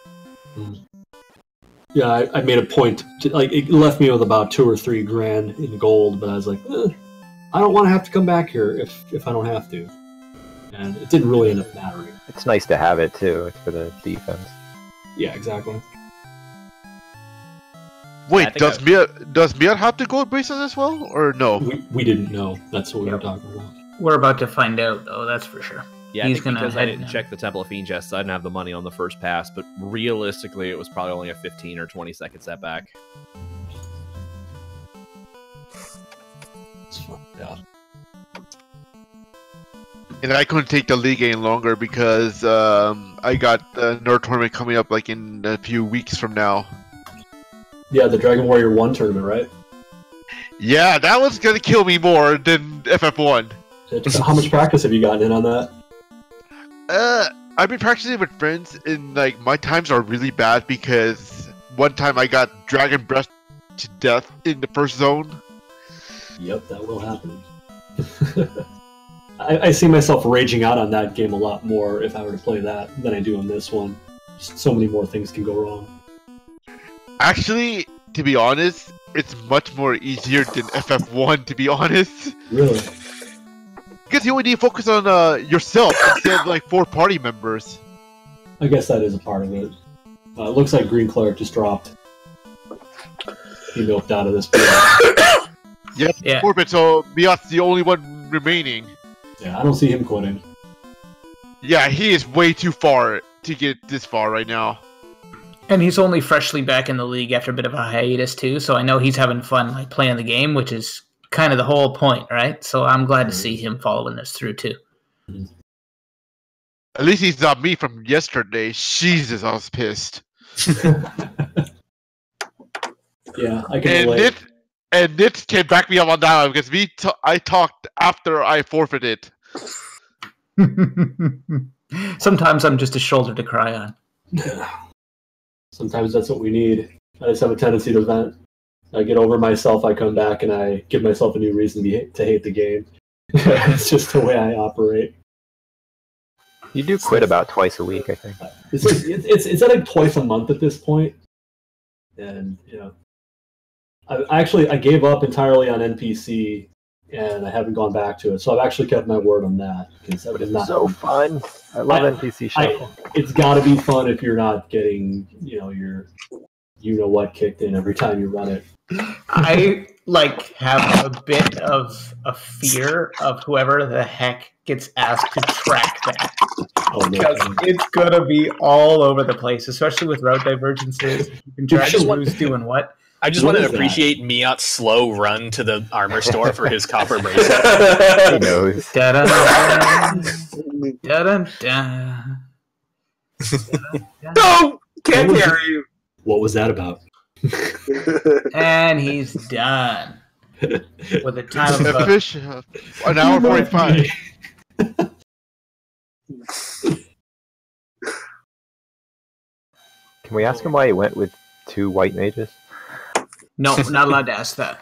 Yeah, I made a point. Like, it left me with about 2 or 3 grand in gold, but I was like, I don't want to have to come back here if I don't have to. And it didn't really end up mattering. It's nice to have it too. It's for the defense. Yeah, exactly. Wait, does Miat have the gold bracelet as well, or no? We didn't know. That's what we were talking about. We're about to find out, though, that's for sure. Yeah, He's because gonna I head didn't now. check the Temple of Fiend chests, I didn't have the money on the first pass, but realistically it was probably only a 15 or 20 second setback. Yeah. And I couldn't take the league any longer because I got the Nerd tournament coming up like in a few weeks from now. Yeah, the Dragon Warrior 1 tournament, right? Yeah, that was gonna kill me more than FF1. How much practice have you gotten in on that? I've been practicing with friends, and like my times are really bad because one time I got Dragon Breath to death in the first zone. Yep, that will happen. I see myself raging out on that game a lot more if I were to play that than I do on this one. Just so many more things can go wrong. Actually, to be honest, it's much more easier than FF1, to be honest. Really? Because you only need to focus on yourself instead of like 4 party members. I guess that is a part of it. It looks like Green Cleric just dropped. He milked out of this. Yep, Yeah. Corbett, so Miat's the only one remaining. Yeah, I don't see him quitting. Yeah, he is way too far to get this far right now. And he's only freshly back in the league after a bit of a hiatus too, so I know he's having fun like playing the game, which is kind of the whole point, right? So I'm glad to see him following this through too. At least he's not me from yesterday. Jesus, I was pissed. Yeah, I can relate. And Nitz can back me up on that one because I talked after I forfeited. Sometimes I'm just a shoulder to cry on. Sometimes that's what we need. I just have a tendency to vent. I get over myself, I come back, and I give myself a new reason to hate the game. It's just the way I operate. You do quit about twice a week, I think. It's at like twice a month at this point. And, you know, I gave up entirely on NPC, and I haven't gone back to it. So I've actually kept my word on that. It's so fun. I love NPC Shuffle. It's got to be fun if you're not getting, your what kicked in every time you run it. I have a bit of a fear of whoever the heck gets asked to track that. Because it's gonna be all over the place, especially with route divergences. You can track who's doing what. I just want to appreciate Miat's slow run to the armor store for his copper bracelet. He knows. No! Can't hear you. What was that about? And he's done. With a time of an hour 45. Can we ask him why he went with 2 white mages? No, not allowed to ask that.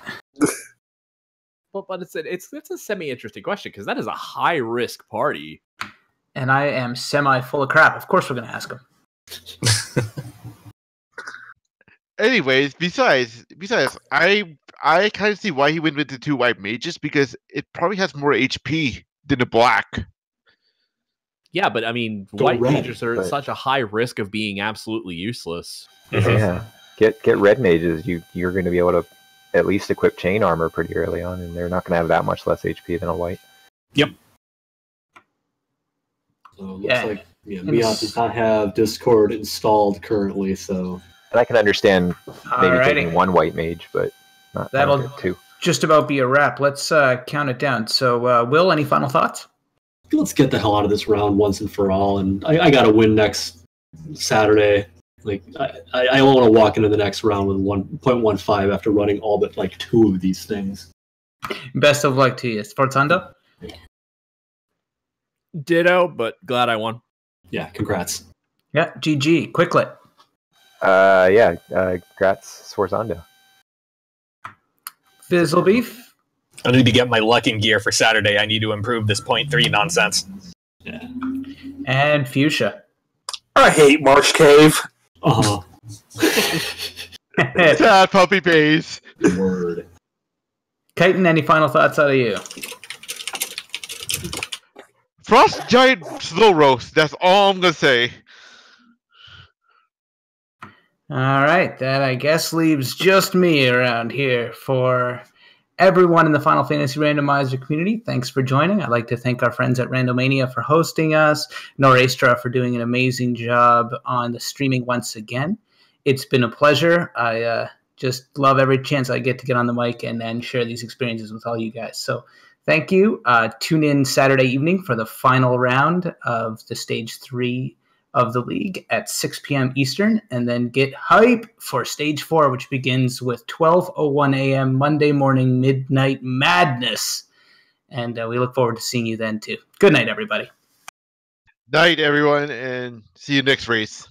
Well, but it's a semi-interesting question because that is a high-risk party. And I am semi-full of crap. Of course we're going to ask him. Anyways, besides, I kind of see why he went with the 2 white mages because it probably has more HP than the black. Yeah, but I mean, white mages are at such a high risk of being absolutely useless. Yeah, get red mages. You're going to be able to at least equip chain armor pretty early on, and they're not going to have that much less HP than a white. Yep. So it looks like Miat does not have Discord installed currently, so. And I can understand maybe taking 1 white mage, but not that'll 2. Just about be a wrap. Let's count it down. So, Will, any final thoughts? Let's get the hell out of this round once and for all, and I got to win next Saturday. Like I don't want to walk into the next round with 1.15 after running all but 2 of these things. Best of luck to you, Sforzando. Ditto, but glad I won. Yeah, congrats. Yeah, GG. Quicklet. Congrats, Sforzando. Fizzlebeef. I need to get my luck in gear for Saturday. I need to improve this 0.3 nonsense. Yeah. And Fuchsia. I hate March Cave. Uh-huh. Sad puppy face. Word. Chitin, any final thoughts out of you? Frost Giant Slow Roast. That's all I'm going to say. All right, that I guess leaves just me around here. For everyone in the Final Fantasy Randomizer community, thanks for joining. I'd like to thank our friends at Randomania for hosting us, Norastra for doing an amazing job on the streaming once again. It's been a pleasure. I just love every chance I get to get on the mic and share these experiences with all you guys. So thank you. Tune in Saturday evening for the final round of the Stage 3 of the league at 6 p.m. Eastern, and then get hype for Stage 4, which begins with 12:01 a.m. Monday morning midnight madness. And we look forward to seeing you then, too. Good night, everybody. Night, everyone, and see you next race.